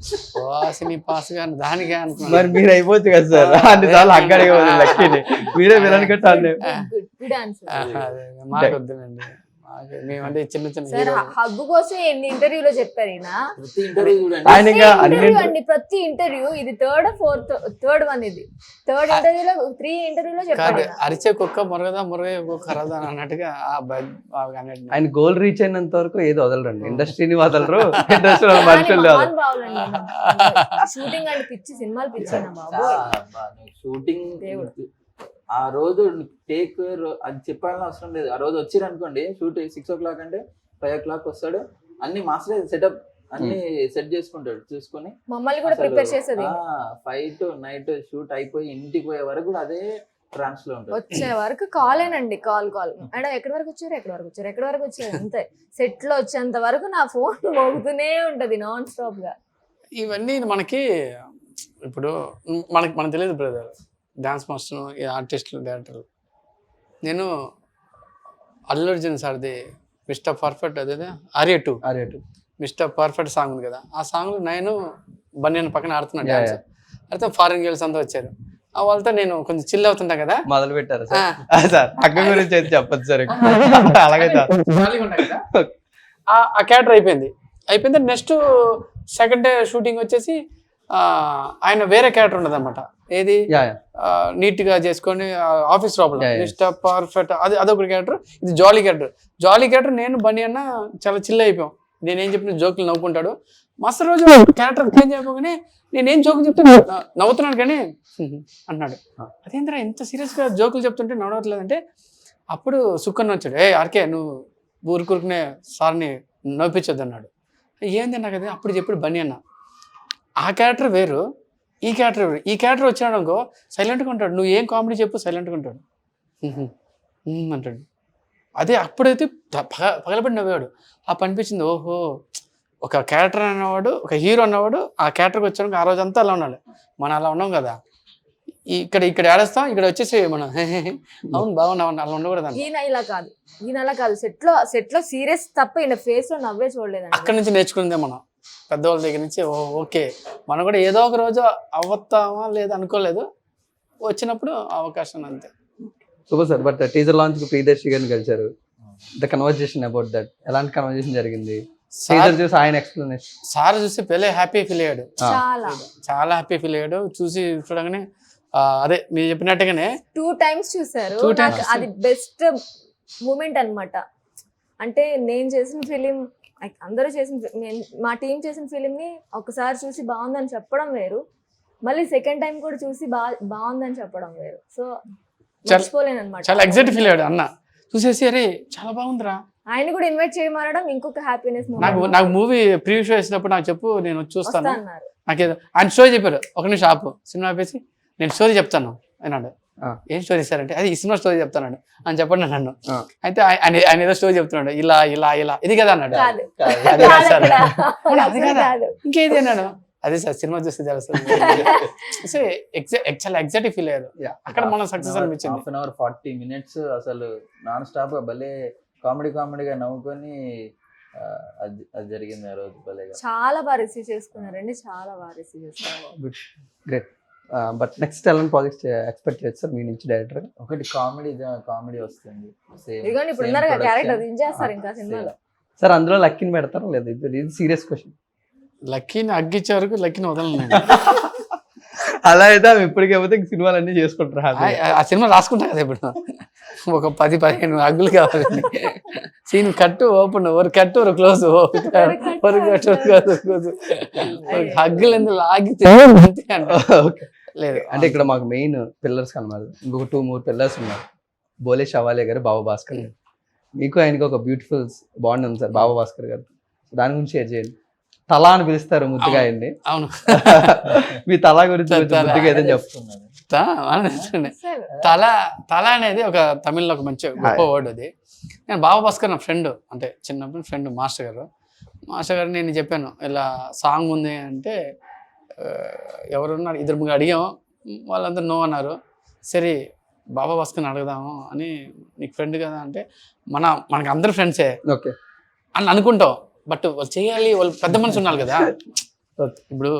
వాసిని పాస్ గా దానికే అనుకున్నాను. మరి మీరు అయిపోవచ్చు కదా సార్, అన్నిసార్లు అక్కడికి లక్కీని మీరే విలన్ కట్టాలి. Good answer. మాకు వద్దునండి, మేమంటే చిన్న సార్ హగ్గు కోసం ఎన్ని ఇంటర్వ్యూలో చెప్పారు ఈయన. ప్రతి ఇంటర్వ్యూ చూడండి. ఆయన ఇంకా ఇంటర్వ్యూ అండి, ప్రతి ఇంటర్వ్యూ. ఇది థర్డ్ వన్. ఇది థర్డ్ ఇంటర్వ్యూలో 3 ఇంటర్వ్యూలో చెప్పారు. అరిచే కుక్క మురగదా కుక్క కరదా అన్నట్టుగా ఆయన గోల్ రీచ్ అయినంత వరకు ఏది వదలరండి, ఇండస్ట్రీని వదలరు, ఇండస్ట్రీ మనుషులు షూటింగ్ అంటే పిచ్చి, సినిమాలు పిచ్చి బాబు. షూటింగ్ ఆ రోజు టేక్ అది చెప్పాలని అవసరం లేదు. ఆ రోజు వచ్చిరు అనుకోండి, షూట్ 6 o'clock అంటే 5 o'clock వస్తాడు, అన్ని మాస్టర్ సెటప్ అన్ని సెట్ చేసుకుంటాడు చూసుకొని. మమ్మల్ని కూడా ప్రిపేర్ చేసేది. 5 to night షూట్ అయిపోయి ఇంటికి పోయే వరకు కూడా అదే ట్రాన్స్ లో ఉంటుంది. వచ్చే వరకు కాలేనండి, కాల్ మేడం ఎక్కడి వరకు వచ్చారు అంతే. సెట్ లో వచ్చేంత వరకు నా ఫోన్ మోగుతూనే ఉంటది నాన్ స్టాప్ గా. ఇవన్నీ మనకి ఇప్పుడు మనకు తెలియదు బ్రదర్. డాన్స్ మాస్టర్, ఆర్టిస్టులు, డైరెక్టర్లు. నేను అల్లు అర్జున్ సార్ది మిస్టర్ పర్ఫెక్ట్ అదే ఆర్య 2 మిస్టర్ పర్ఫెక్ట్ సాంగ్ ఉంది కదా, ఆ సాంగ్ నేను బన్నీ పక్కన ఆడుతున్నాను డాన్స్. అయితే ఫారిన్ గర్ల్స్ అంతా వచ్చారు, వాళ్ళతో నేను కొంచెం చిల్ అవుతుంటా కదా, మొదలు పెట్టారు సార్. అక్క గురించి అయితే చెప్పదు సార్. అలాగే ఆ క్యారెక్టర్ అయిపోయింది. నెక్స్ట్ సెకండ్ డే షూటింగ్ వచ్చేసి ఆయన వేరే క్యారెక్టర్ ఉండదు అనమాట. ఏది నీట్ గా చేసుకొని ఆఫీస్ లోపల మిస్టర్ పర్ఫెక్ట్ అదొక క్యారెక్టర్. ఇది జాలీ క్యారెక్టర్. నేను బన్నీ అన్న చాలా చిల్ అయిపోయాం. నేనేం చెప్పిన జోకులు నవ్వుకుంటాడు. మస్తు రోజు క్యారెక్టర్ చేంజ్ అయిపోగానే నేనేం జోకులు చెప్తే నవ్వుతున్నాను కానీ అన్నాడు. అదేంద్రా ఇంత సీరియస్ గా జోకులు చెప్తుంటే నవ్వట్లేదంటే అప్పుడు సుక్కన్న వచ్చాడు. ఆర్కే నువ్వు ఊరుకునే సార్ని నవ్వించొద్దు అన్నాడు. ఏంది నాకు అది అప్పుడు చెప్పాడు బన్నీ అన్న. ఆ క్యారెక్టర్ వేరు, ఈ క్యారెక్టర్ వచ్చినాడు అనుకో సైలెంట్గా ఉంటాడు. నువ్వు ఏం కామెడీ చెప్పు సైలెంట్గా ఉంటాడు అంటాడు. అదే అప్పుడైతే పగలబడి నవ్వాడు. అప్పుడు అనిపించింది ఓహో ఒక క్యారెక్టర్ అన్నవాడు, ఒక హీరో అన్నవాడు ఆ క్యారెక్టర్కి వచ్చాడు. ఆ రోజంతా అలా ఉన్నాడు. మనం అలా ఉన్నాం కదా, ఇక్కడ ఏడేస్తాం, ఇక్కడ వచ్చేసి మనం అవును బాగున్నావు అలా ఉండకూడదు. ఈయన అలా కాదు. సెట్ లో సీరియస్ తప్ప ఈయన ఫేస్ లో నవ్వే చూడలేదు. అక్కడి నుంచి నేర్చుకుందే మనం పెద్దవాళ్ళ దగ్గర నుంచి. ఓకే మనం కూడా ఏదో ఒక రోజు అవ్వతామా లేదా అనుకోలేదు, వచ్చినప్పుడు అవకాశం అంతే. Super sir. But teaser launch కి ప్రియదర్శి గారిని కలిసారు. ద కన్వర్జేషన్ అబౌట్ దట్, ఎలాంటి కన్వర్జేషన్ జరిగింది? టీజర్ చూసి ఆయన ఎక్స్ప్లెనేషన్. సార్ చూసి పెళ్ళే హ్యాపీ ఫీల్ అయ్యాడు, చాలా చాలా హ్యాపీ ఫీల్ అయ్యాడు. చూసి చూడగానే అదే మీరు చెప్పినట్టుగానే 2 times చూసారు. 2 times నాకు అది బెస్ట్ మూమెంట్ అన్నమాట. అంటే నేను చేసిన ఫిలిం, అందరూ మా టీం చేసిన ఫిలిం ని ఒకసారి చూసి బాగుందని చెప్పడం వేరు, మళ్ళీ సెకండ్ టైం కూడా చూసి బాగుందని చెప్పడం వేరు. సో మర్చిపోలేను అనమాట. చాలా ఎగ్జైట్ ఫీల్ అయ్యాడు అన్న చూసేసి, అరే చాలా బాగుందిరా. ఆయన కూడా ఇన్వైట్ చేయమనడం ఇంకొక హ్యాపీనెస్. నాకు మూవీ ప్రివ్యూ షో వేసినప్పుడు నాకు చెప్పు, నేను వచ్చి చూస్తాను అన్నారు. నాకేదో ఆయన స్టోరీ చెప్పారు, ఒక నిమిషం ఆపు సినిమా ఆపేసి నేను స్టోరీ చెప్తాను అన్నాడు. ఏం స్టోరీ ఇస్తారంటే అది ఈ సినిమా స్టోరీ చెప్తాను అని చెప్పండి నన్ను. అయితే ఆయన ఏదో స్టోరీ చెప్తున్నాడు, ఇలా ఇలా ఇలా ఇది కదా అన్నాడు. అది కాదు సార్, అది కదా ఇంకేది అన్నాడు. అదే సార్ సినిమా చూస్తే తెలుస్తుంది. చాలా ఎగ్జైట్ ఫీల్ అయ్యారు అక్కడ, మనం సక్సెస్ అనిపించింది. 1/2 hour 40 minutes అసలు నాన్ స్టాప్ గా భలే కామెడీగా నవ్వుకొని అది జరిగింది ఆ రోజు. భలేగా చాలా బాగా రిసీవ్ చేసుకున్నారండి, చాలా బాగా రిసీవ్ చేసుకున్నారు. గ్రేట్. బట్ నెక్స్ట్ ఎలాంటి ప్రాజెక్ట్స్ ఎక్స్పెక్ట్ చేయొచ్చు సార్ మీ నుంచి డైరెక్టర్? ఒకటి కామెడీ వస్తుంది. ఇదిగోండి ఇప్పుడు ఉన్నారు క్యారెక్టర్ చేస్తారు ఇంకా సినిమాలో. సార్ అందులో లక్కీని పెడతారా లేదా? ఇది సీరియస్ క్వశ్చన్. లక్కీని అగ్గిచ్చే వరకు లక్కీని వదలను. అలా అయితే ఆమె ఇప్పటికైతే సినిమాలు అన్ని చేసుకుంటారు. ఆ సినిమా రాసుకుంటా కదా ఇప్పుడు, ఒక 10-15 అగ్గులు కావాలండి. సీన్ కట్టు ఓపెన్, ఒక కట్టు ఒక క్లోజ్, ఒక కట్టు క్లోజ్, హగ్గులు ఎందుకు లాగితే లేదు. అంటే ఇక్కడ మాకు మెయిన్ పిల్లర్స్ కనమాట, ఇంకొక 2 more పిల్లర్స్ ఉన్నారు. బోలే షవాలే గారు, బాబా భాస్కర్ గారు. మీకు ఆయనకి ఒక బ్యూటిఫుల్ బాండ్ ఉంది సార్ బాబా భాస్కర్ గారు, దాని గురించి షేర్ చేయండి. తలా అని పిలుస్తారు ముద్దుగా ఆయన్ని. అవును, మీ తలా గురించి ముద్దుగా ఏదైనా చెప్తున్నారు. తల అనేది ఒక తమిళ్లో ఒక మంచి గొప్ప వర్డ్. అది నేను బాబా భాస్కర్ నా ఫ్రెండ్, అంటే చిన్నప్పుడు ఫ్రెండ్. మాస్టర్ గారు నేను చెప్పాను ఇలా సాంగ్ ఉంది అంటే, ఎవరున్నారు 2-3 అడిగాము, వాళ్ళందరూ నో అన్నారు. సరే బాబా భాస్కర్ని అడుగుదాము అని, నీకు ఫ్రెండ్ కదా అంటే, మనకి అందరు ఫ్రెండ్సే ఓకే అని అనుకుంటాం, బట్ వాళ్ళు చేయాలి, వాళ్ళు పెద్ద మనిషి ఉన్నారు కదా. ఇప్పుడు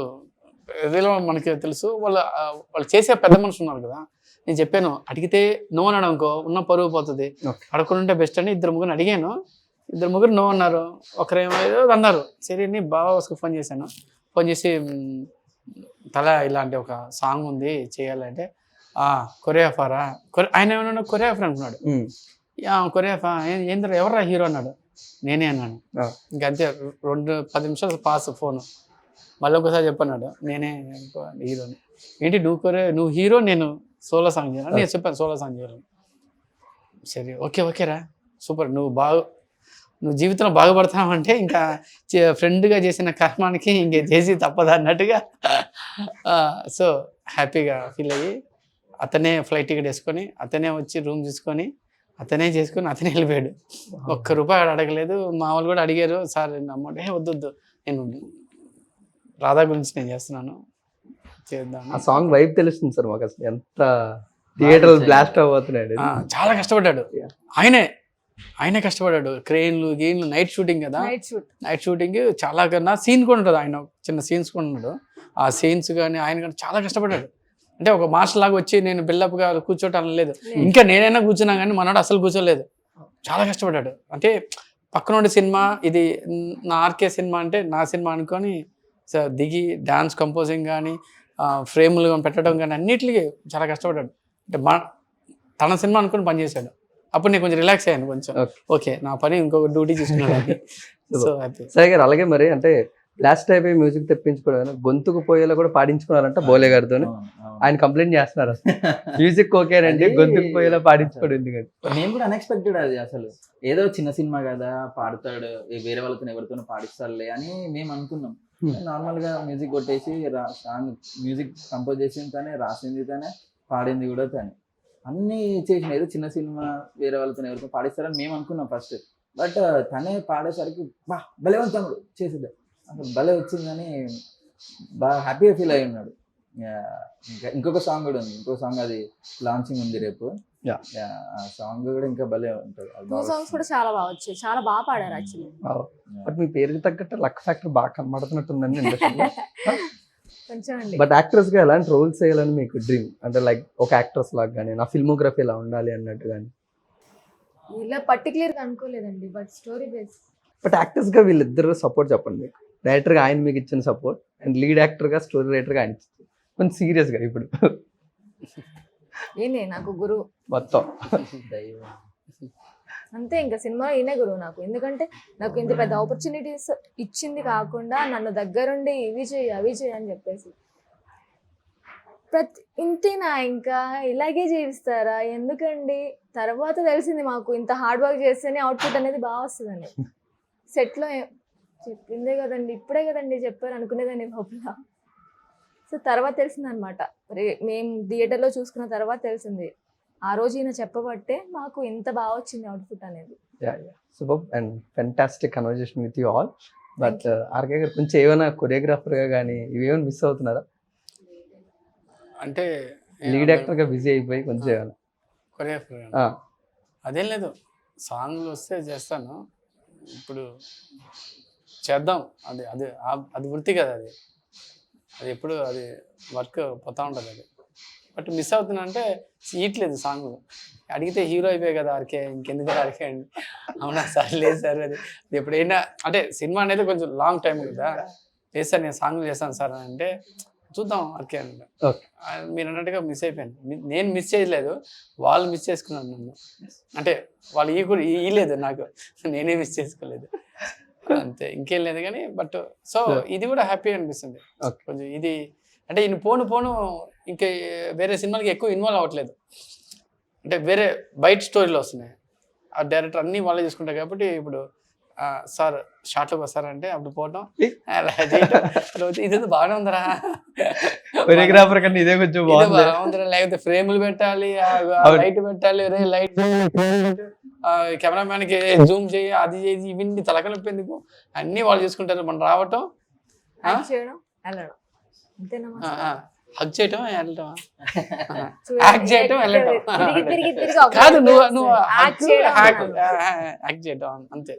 ఏదో మనకి తెలుసు, వాళ్ళు చేసే పెద్ద మనిషి ఉన్నారు కదా. నేను చెప్పాను, అడిగితే నో అన్నాడు అనుకో ఉన్న పరువు పోతుంది, అడగకుంటే బెస్ట్ అని 2-3 అడిగాను. 2-3 నో అన్నారు, ఒకరేమో అన్నారు. సరే అని బాబా భాస్కర్ ఫోన్ చేశాను. ఫోన్ చేసి తల ఇలాంటి ఒక సాంగ్ ఉంది చేయాలంటే, కొరియోగ్రాఫరా ఆయన ఏమన్నా కొరియోగ్రాఫర్ అనుకున్నాడు. కొరియోగ్రాఫా ఏంద్ర ఎవర్రా హీరో అన్నాడు. నేనే అన్నాను. ఇంకంతే 10 నిమిషాలు పాస్ ఫోను. మళ్ళీ ఒకసారి చెప్పన్నాడు, నేనే హీరోని. ఏంటి నువ్వు హీరో, నేను సోలో సాంగ్ చేయాలి. నేను చెప్పాను సోలో సాంగ్ చేయాలి. సరే ఓకేరా సూపర్, నువ్వు జీవితంలో బాగుపడతావంటే ఇంకా ఫ్రెండ్గా చేసిన కర్మానికి ఇంకే చేసి తప్పదు అన్నట్టుగా. సో హ్యాపీగా ఫీల్ అయ్యి అతనే ఫ్లైట్ టికెట్ వేసుకొని, అతనే వచ్చి రూమ్ తీసుకొని, అతనే చేసుకొని అతనే వెళ్ళిపోయాడు. ₹1 అడగలేదు. మా వాళ్ళు కూడా అడిగారు, సార్ అమౌంట్ వద్దు, నేను రాధా గురించి నేను చేస్తున్నాను, చేద్దాం. ఆ సాంగ్ వైబ్ తెలుస్తుంది సార్ మాకు, అసలు ఎంత థియేటర్ బ్లాస్ట్ అవబోతున్నాడు. చాలా కష్టపడ్డాడు ఆయనే కష్టపడ్డాడు. క్రెయిన్లు గెయిన్లు, నైట్ షూటింగ్ కదా, నైట్ షూటింగ్ చాలా కన్నా సీన్ కూడా ఉంటుంది. ఆయన చిన్న సీన్స్ కూడా ఉన్నాడు. ఆ సీన్స్ కానీ ఆయన కానీ చాలా కష్టపడ్డాడు. అంటే ఒక మాస్టర్ లాగా వచ్చి నేను బిల్డప్గా కూర్చోటం లేదు. ఇంకా నేనైనా కూర్చున్నా కానీ మనోడు అసలు కూర్చోలేదు. చాలా కష్టపడ్డాడు. అంటే పక్కనోడి సినిమా ఇది, నా ఆర్కే సినిమా అంటే నా సినిమా అనుకొని దిగి డాన్స్ కంపోజింగ్ కానీ, ఫ్రేములు పెట్టడం కానీ అన్నిటికీ చాలా కష్టపడ్డాడు. అంటే తన సినిమా అనుకుని పనిచేశాడు. అప్పుడు నేను కొంచెం రిలాక్స్ అయ్యాను, కొంచెం ఓకే నా పని ఇంకొక డ్యూటీ చూసుకున్నాను. సో సరే గారు, అలాగే మరి అంటే లాస్ట్ అయిపోయి మ్యూజిక్ తెప్పించుకోవడం, గొంతుకు పోయేలా కూడా పాడించుకున్నారంట బోలే గారితో. ఆయన కంప్లైంట్ చేస్తున్నారు, మ్యూజిక్ ఓకేనండి, గొంతుకు పోయేలా పాడించుకోవడం ఎందుకంటే. నేను కూడా అన్ఎక్స్పెక్టెడ్ అది. అసలు ఏదో చిన్న సినిమా కదా, పాడతాడు, వేరే వాళ్ళతో ఎవరితోనో పాడిస్తాడులే అని మేము అనుకున్నాం. నార్మల్ గా మ్యూజిక్ కొట్టేసి సాంగ్ మ్యూజిక్ కంపోజ్ చేసింది తనే, రాసింది తనే, పాడింది కూడా తనే, అన్ని చేసిన. ఏదో చిన్న సినిమా వేరే వాళ్ళతో ఎవరితో పాడిస్తారని మేము అనుకున్నాం ఫస్ట్. బట్ తనే పాడేసరికి బలవంతముడు చేసేది అసలు భలే వచ్చిందని బాగా హ్యాపీగా ఫీల్ అయి ఉన్నాడు. ఇంకొక సాంగ్ కూడా ఉంది, ఇంకొక సాంగ్ అది లాంచింగ్ ఉంది రేపు. ఆ సాంగ్ కూడా ఇంకా భలే ఉంటుంది. 2 songs కూడా చాలా బాగా వచ్చాయి, చాలా బాగా పాడారు యాక్చువల్లీ. బట్ మీ పేరుకి తగ్గట్టు లక్ ఫ్యాక్టర్ బాగా కనబడుతున్నట్టుందండి ఇండస్ట్రీలో. కొంచెం అండి. బట్ యాక్టర్స్ గా ఎలాంటి రోల్స్ చేయాలని మీకు డ్రీమ్? అంటే లైక్ ఒక యాక్టర్స్ లాగా కానీ, నా ఫిల్మోగ్రఫీ ఇలా ఉండాలి అన్నట్టు కానీ. ఇలా పర్టికులర్ గా అనుకోలేదండి, బట్ స్టోరీ బేస్ బట్ యాక్టర్స్గా వీళ్ళిద్దరు సపోర్ట్ చెప్పండి మీకు. డైరెక్టర్గా ఆయన మీకు ఇచ్చిన సపోర్ట్ అండ్ లీడ్ యాక్టర్గా స్టోరీ రైటర్గా ఆయన ఇచ్చింది. కొంచెం సీరియస్గా ఇప్పుడు ఈయనే నాకు గురువు, మొత్తం దైవం. అంతే. ఇంకా సినిమా ఈయనే గురువు నాకు. ఎందుకంటే నాకు ఇంత పెద్ద ఆపర్చునిటీస్ ఇచ్చింది కాకుండా నన్ను దగ్గరుండి ఇవి చేయి అవి చేయి అని చెప్పేసి ఇంతేనా ఇంకా ఇలాగే జీవిస్తారా ఎందుకండి. తర్వాత తెలిసింది మాకు ఇంత హార్డ్ వర్క్ చేస్తేనే అవుట్పుట్ అనేది బాగా వస్తుందని. సెట్లో చెప్పిందే కదండి, ఇప్పుడే కదండి చెప్పారు అనుకునేదాన్ని లోపల. సో తర్వాత తెలిసింది అనమాట, మేము థియేటర్లో చూసుకున్న తర్వాత తెలిసింది. ఆ రోజు ఈయన చెప్పబట్టే మాకు ఇంత బాగా వచ్చింది అవుట్పుట్ అనేది. Super and fantastic conversation with you all. But RK గారు కొంచెం ఏమైనా కొరియోగ్రాఫర్గా కానీ ఇవేమైనా మిస్ అవుతున్నారా? అంటే లీడ్ యాక్టర్గా బిజీ అయిపోయి కొంచెం ఏమైనా కొరియోగ్రాఫర్ అదేం లేదు, సాంగ్లు వస్తే చేస్తాను. ఇప్పుడు చేద్దాం, అది అది అది వృత్తి కదా, అది అది ఎప్పుడు అది వర్క్ పోతూ ఉంటుంది అది. బట్ మిస్ అవుతున్నా అంటే ఇయట్లేదు సాంగ్లు. అడిగితే హీరో అయిపోయాయి కదా ఆర్కే, ఇంకెందుకు ఆర్కే అండి. అవునా సార్, లేదు సార్, అది ఎప్పుడైనా అంటే సినిమా అనేది కొంచెం లాంగ్ టైం కదా. లేదు సార్ నేను సాంగ్లు చేస్తాను సార్ అని అంటే చూద్దాం ఆర్కే అంటే. మీరు అన్నట్టుగా మిస్ అయిపోయాను. నేను మిస్ చేయలేదు, వాళ్ళు మిస్ చేసుకున్నాను నన్ను. అంటే వాళ్ళు ఇయ్యలేదు నాకు, నేనే మిస్ చేసుకోలేదు అంతే, ఇంకేం లేదు. కానీ బట్ సో ఇది కూడా హ్యాపీ అనిపిస్తుంది కొంచెం. ఇది అంటే ఈయన పోను ఇంకా వేరే సినిమాలకి ఎక్కువ ఇన్వాల్వ్ అవ్వట్లేదు. అంటే వేరే బయట స్టోరీలు వస్తున్నాయి, ఆ డైరెక్టర్ అన్నీ వాళ్ళే చూసుకుంటారు కాబట్టి. ఇప్పుడు సార్ షార్ట్లోకి వస్తారంటే అప్పుడు పోవటం, ఇది బాగానే ఉందరా, కొరియోగ్రాఫర్ కన్నా ఇదే కొంచెం బాగుందిరా, లేకపోతే ఫ్రేములు పెట్టాలి, లైట్ పెట్టాలి, లైట్ కెమెరామ్యాన్ కి జూమ్ చేయి, అది చేసి ఇవన్నీ తలకనొప్పేందుకు అన్నీ వాళ్ళు చూసుకుంటారు. మనం రావటం, హగ్ చేయటం, వెళ్ళటం, యాక్ట్ చేయటం, వెళ్ళటం కాదు, నువ్వు యాక్ట్ చేయటం అంతే.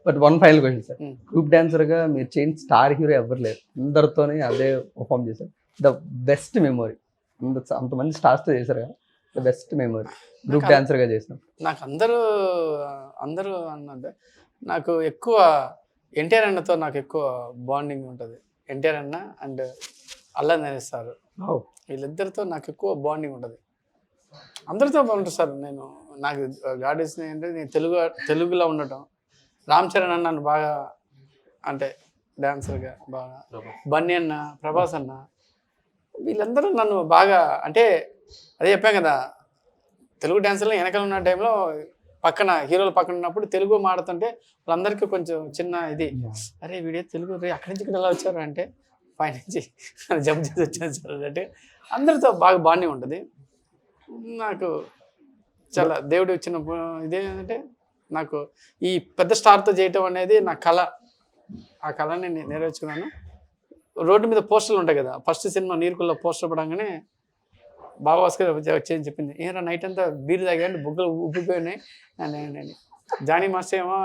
But one final question sir, group dancer గా మీరు చేయండి స్టార్ హీరో ఎవరు లేరు, అందరితోనే అదే పర్ఫామ్ చేశారు. ద బెస్ట్ మెమొరీ, అంతమంది స్టార్స్ తో చేశారు కదా, the best memory group dancer గా చేసిన. నాకు అందరూ అన్నది, నాకు ఎక్కువ ఎన్టీఆర్ అన్నతో నాకు ఎక్కువ బాండింగ్ ఉంటుంది. ఎన్టీఆర్ అన్న అండ్ అల్లా నరేష్ సార్, వీళ్ళిద్దరితో నాకు ఎక్కువ బాండింగ్ ఉంటుంది. అందరితో బాగుంటుంది సార్. నాకు గాడెస్ ఏంటంటే నేను తెలుగులో ఉండటం, రామ్ చరణ్ అన్న నన్ను బాగా అంటే డాన్సర్గా బాగా, బన్నీ అన్న, ప్రభాస్ అన్న, వీళ్ళందరూ నన్ను బాగా అంటే అదే చెప్పాం కదా, తెలుగు డాన్సర్లో వెనకాల ఉన్న టైంలో పక్కన హీరోలు పక్కన ఉన్నప్పుడు తెలుగు మాడుతుంటే వాళ్ళందరికీ కొంచెం చిన్న ఇది, అరే వీడియో తెలుగు అక్కడి నుంచి ఇక్కడ ఎలా వచ్చారు అంటే పైనుంచి జంప్ చేసి వచ్చాను సార్ అంటే. అందరితో బాగా బాండింగ్ ఉంటుంది. నాకు చాలా దేవుడు ఇచ్చిన ఇదేంటంటే నాకు ఈ పెద్ద స్టార్తో చేయటం అనేది నా కళ. ఆ కళని నేను నెరవేర్చుకున్నాను. రోడ్డు మీద పోస్టర్లు ఉంటాయి కదా, ఫస్ట్ సినిమా నీరుకుల్లో పోస్టర్ పడంగానే బాబా భాస్కర్ వచ్చేది చెప్పింది, ఏరా నైట్ అంతా బీరు తాగాడు, బుగ్గలు ఉబ్బిపోయినాయి అని. జానీ మాస్టర్ ఏమో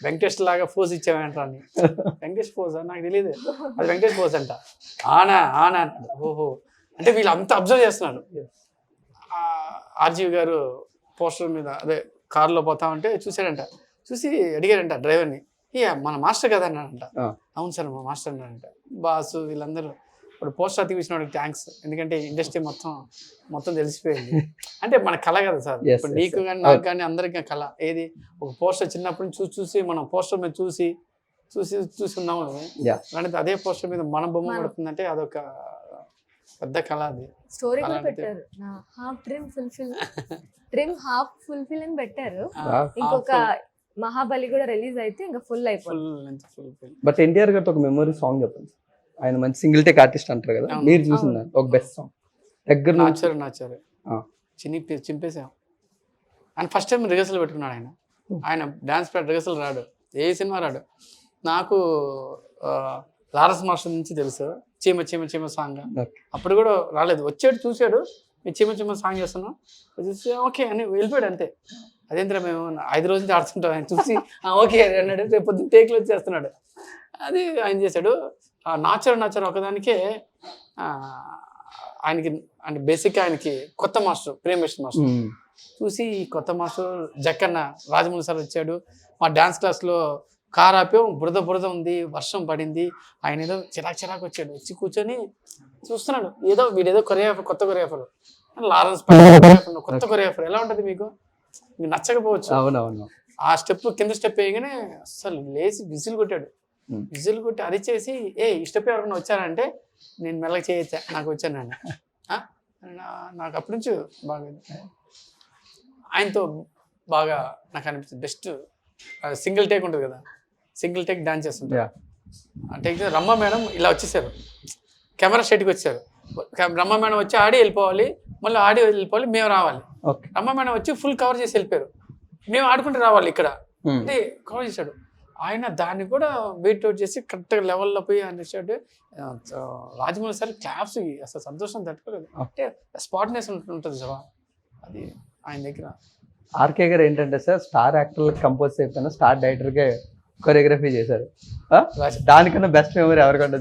వెంకటేష్ లాగా పోజ్ ఇచ్చావేంట్రా అని. వెంకటేష్ పోజా నాకు తెలియదు, అది వెంకటేష్ పోజ్ అంట. ఆనా అంటాడు. ఓహో అంటే వీళ్ళు అంతా అబ్జర్వ్ చేస్తున్నారు. ఆర్జీవి గారు పోస్టర్ మీద అదే కారులో పోతా ఉంటే చూసాడంట, చూసి అడిగాడంట డ్రైవర్ని, మన మాస్టర్ కదా అన్నాడంట. అవును సార్ మా మాస్టర్ అన్నాడంట. బాసు వీళ్ళందరూ ఇప్పుడు పోస్టర్ అతికించిన వాడికి థ్యాంక్స్, ఎందుకంటే ఇండస్ట్రీ మొత్తం తెలిసిపోయింది. అంటే మన కళ కదా సార్, ఇప్పుడు నీకు కానీ నాకు కానీ అందరికీ కళ ఏది, ఒక పోస్టర్ చిన్నప్పటి నుంచి చూసి మనం పోస్టర్ మీద చూసి ఉన్నాము కానీ అదే పోస్టర్ మీద మన బొమ్మ పడుతుందంటే అదొక పెద్ద కళ. అది స్టోరీ కూడా పెట్టారు, హాఫ్ డ్రీమ్ హాఫ్ ఫుల్ఫిల్ అని పెట్టారు. ఇంకొక మహాబలి కూడా రిలీజ్ అయితే ఇంకా ఫుల్ అయిపోయింది. బట్ ఎన్టీఆర్ గారితో ఒక మెమొరీ సాంగ్ చెప్పండి. ఆయన మంచి సింగిల్ టేక్ ఆర్టిస్ట్ అంటారు కదా, మీరు చూసిన ఒక బెస్ట్ సాంగ్ దగ్గర నాచారు చింపేసాం. ఆయన ఫస్ట్ టైం రిహర్సల్ పెట్టుకున్నాడు. ఆయన డాన్స్ రిహర్సల్ రాడు, ఏ సినిమా రాడు. నాకు లారస్ మాస్టర్ నుంచి తెలుసు, చీమ చీమ చీమ సాంగ్. అప్పుడు కూడా రాలేదు, వచ్చాడు చూశాడు, మేము చీమ చీమ సాంగ్ చేస్తున్నాం, చూసి ఓకే అని వెళ్ళిపోయాడు అంతే. అదేంద్ర మేము 5 రోజులు ఆడుతుంటాం, ఆయన చూసి ఓకే అన్నాడు. రేపు పొద్దున్న టేక్లో వచ్చేస్తున్నాడు. అది ఆయన చేశాడు. నాచర్ ఒకదానికే ఆయనకి అంటే బేసిక్గా ఆయనకి కొత్త మాస్టర్ ప్రేమేష్ మాస్టర్ చూసి, కొత్త మాస్టర్ జక్కన్న రాజమౌళి సార్ వచ్చాడు, మా డ్యాన్స్ క్లాస్లో కార్ ఆపాం, బురద బురద ఉంది, వర్షం పడింది. ఆయన ఏదో చిరాకు వచ్చాడు, వచ్చి కూర్చొని చూస్తున్నాడు. వీడేదో కొరియోగ్రాఫర్, కొత్త కొరియోగ్రాఫర్, లారెన్స్ కొరియోగ్రాఫర్, కొత్త కొరియోగ్రాఫర్. ఎలా ఉంటుంది మీకు నచ్చకపోవచ్చు. అవునవును. ఆ స్టెప్ కింద స్టెప్ వేయగానే అసలు లేచి విజిల్ కొట్టాడు. విజిల్ కొట్టి అరిచేసి, ఈ స్టెప్ ఎవరికైనా వచ్చారంటే నేను మెల్లగా చేయొచ్చా, నాకు వచ్చానండి. నాకు అప్పటి నుంచి బాగా ఆయనతో బాగా నాకు అనిపిస్తుంది. బెస్ట్ సింగిల్ టేక్ ఉంటుంది కదా, సింగిల్ టేక్ డాన్స్ చేస్తుంటారు. ఆ టేక్ రమ్మ మేడం ఇలా వచ్చేసారు, కెమెరా స్ట్రైట్కి వచ్చారు. రమ్మ మేడం వచ్చి ఆడి వెళ్ళిపోవాలి, మళ్ళీ ఆడి వెళ్ళిపోవాలి, మేము రావాలి. రమ్మ మేడం వచ్చి ఫుల్ కవర్ చేసి వెళ్ళిపోయారు, మేము ఆడుకుంటూ రావాలి. ఇక్కడ అంటే కవర్ చేశాడు ఆయన. దాన్ని కూడా వెయిట్ అవుట్ చేసి కరెక్ట్గా లెవెల్లో పోయి అనేసాడు. రాజమౌళి సార్ క్లాప్స్, అసలు సంతోషం తట్టుకోలేదు. అంటే స్పాట్నెస్ ఉంటుంది సార్, అది ఆయన దగ్గర. ఆర్కే గారు ఏంటంటే సార్, స్టార్ యాక్టర్లకు కంపోజ్ అయిపోయిన స్టార్ డైరెక్టర్గా కొరియోగ్రఫీ చేశారు. దానికన్నా బెస్ట్ మెమరీ ఎవరికంటే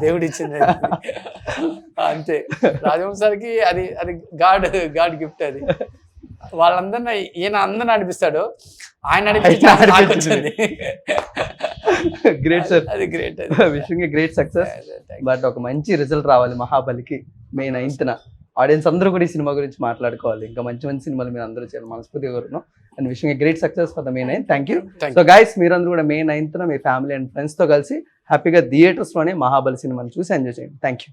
దేవుడు ఇచ్చింది అంతే. రాజమౌళి సార్కి అది అది గాడ్ గిఫ్ట్. అది వాళ్ళందరినీ ఈయన అందరిని నడిపిస్తాడు, ఆయన నడిపించింది. గ్రేట్ సార్, అది great. Wishing great success. But ఒక మంచి రిజల్ట్ రావాలి మహాబలికి. May 9th ఆడియన్స్ అందరూ కూడా ఈ సినిమా గురించి మాట్లాడుకోవాలి. ఇంకా మంచి మంచి సినిమాలు మీరు అందరూ చేయాలి మనస్ఫూర్తిగా కోరుతున్నాం. And wishing great success for the May 9th. Thank you. So guys, మీరందరూ కూడా May 9th me family and ఫ్రెండ్స్తో కలిసి హ్యాపీగా థియేటర్స్లోనే మహాబలి సినిమాని చూసి ఎంజాయ్ చేయండి. Thank you.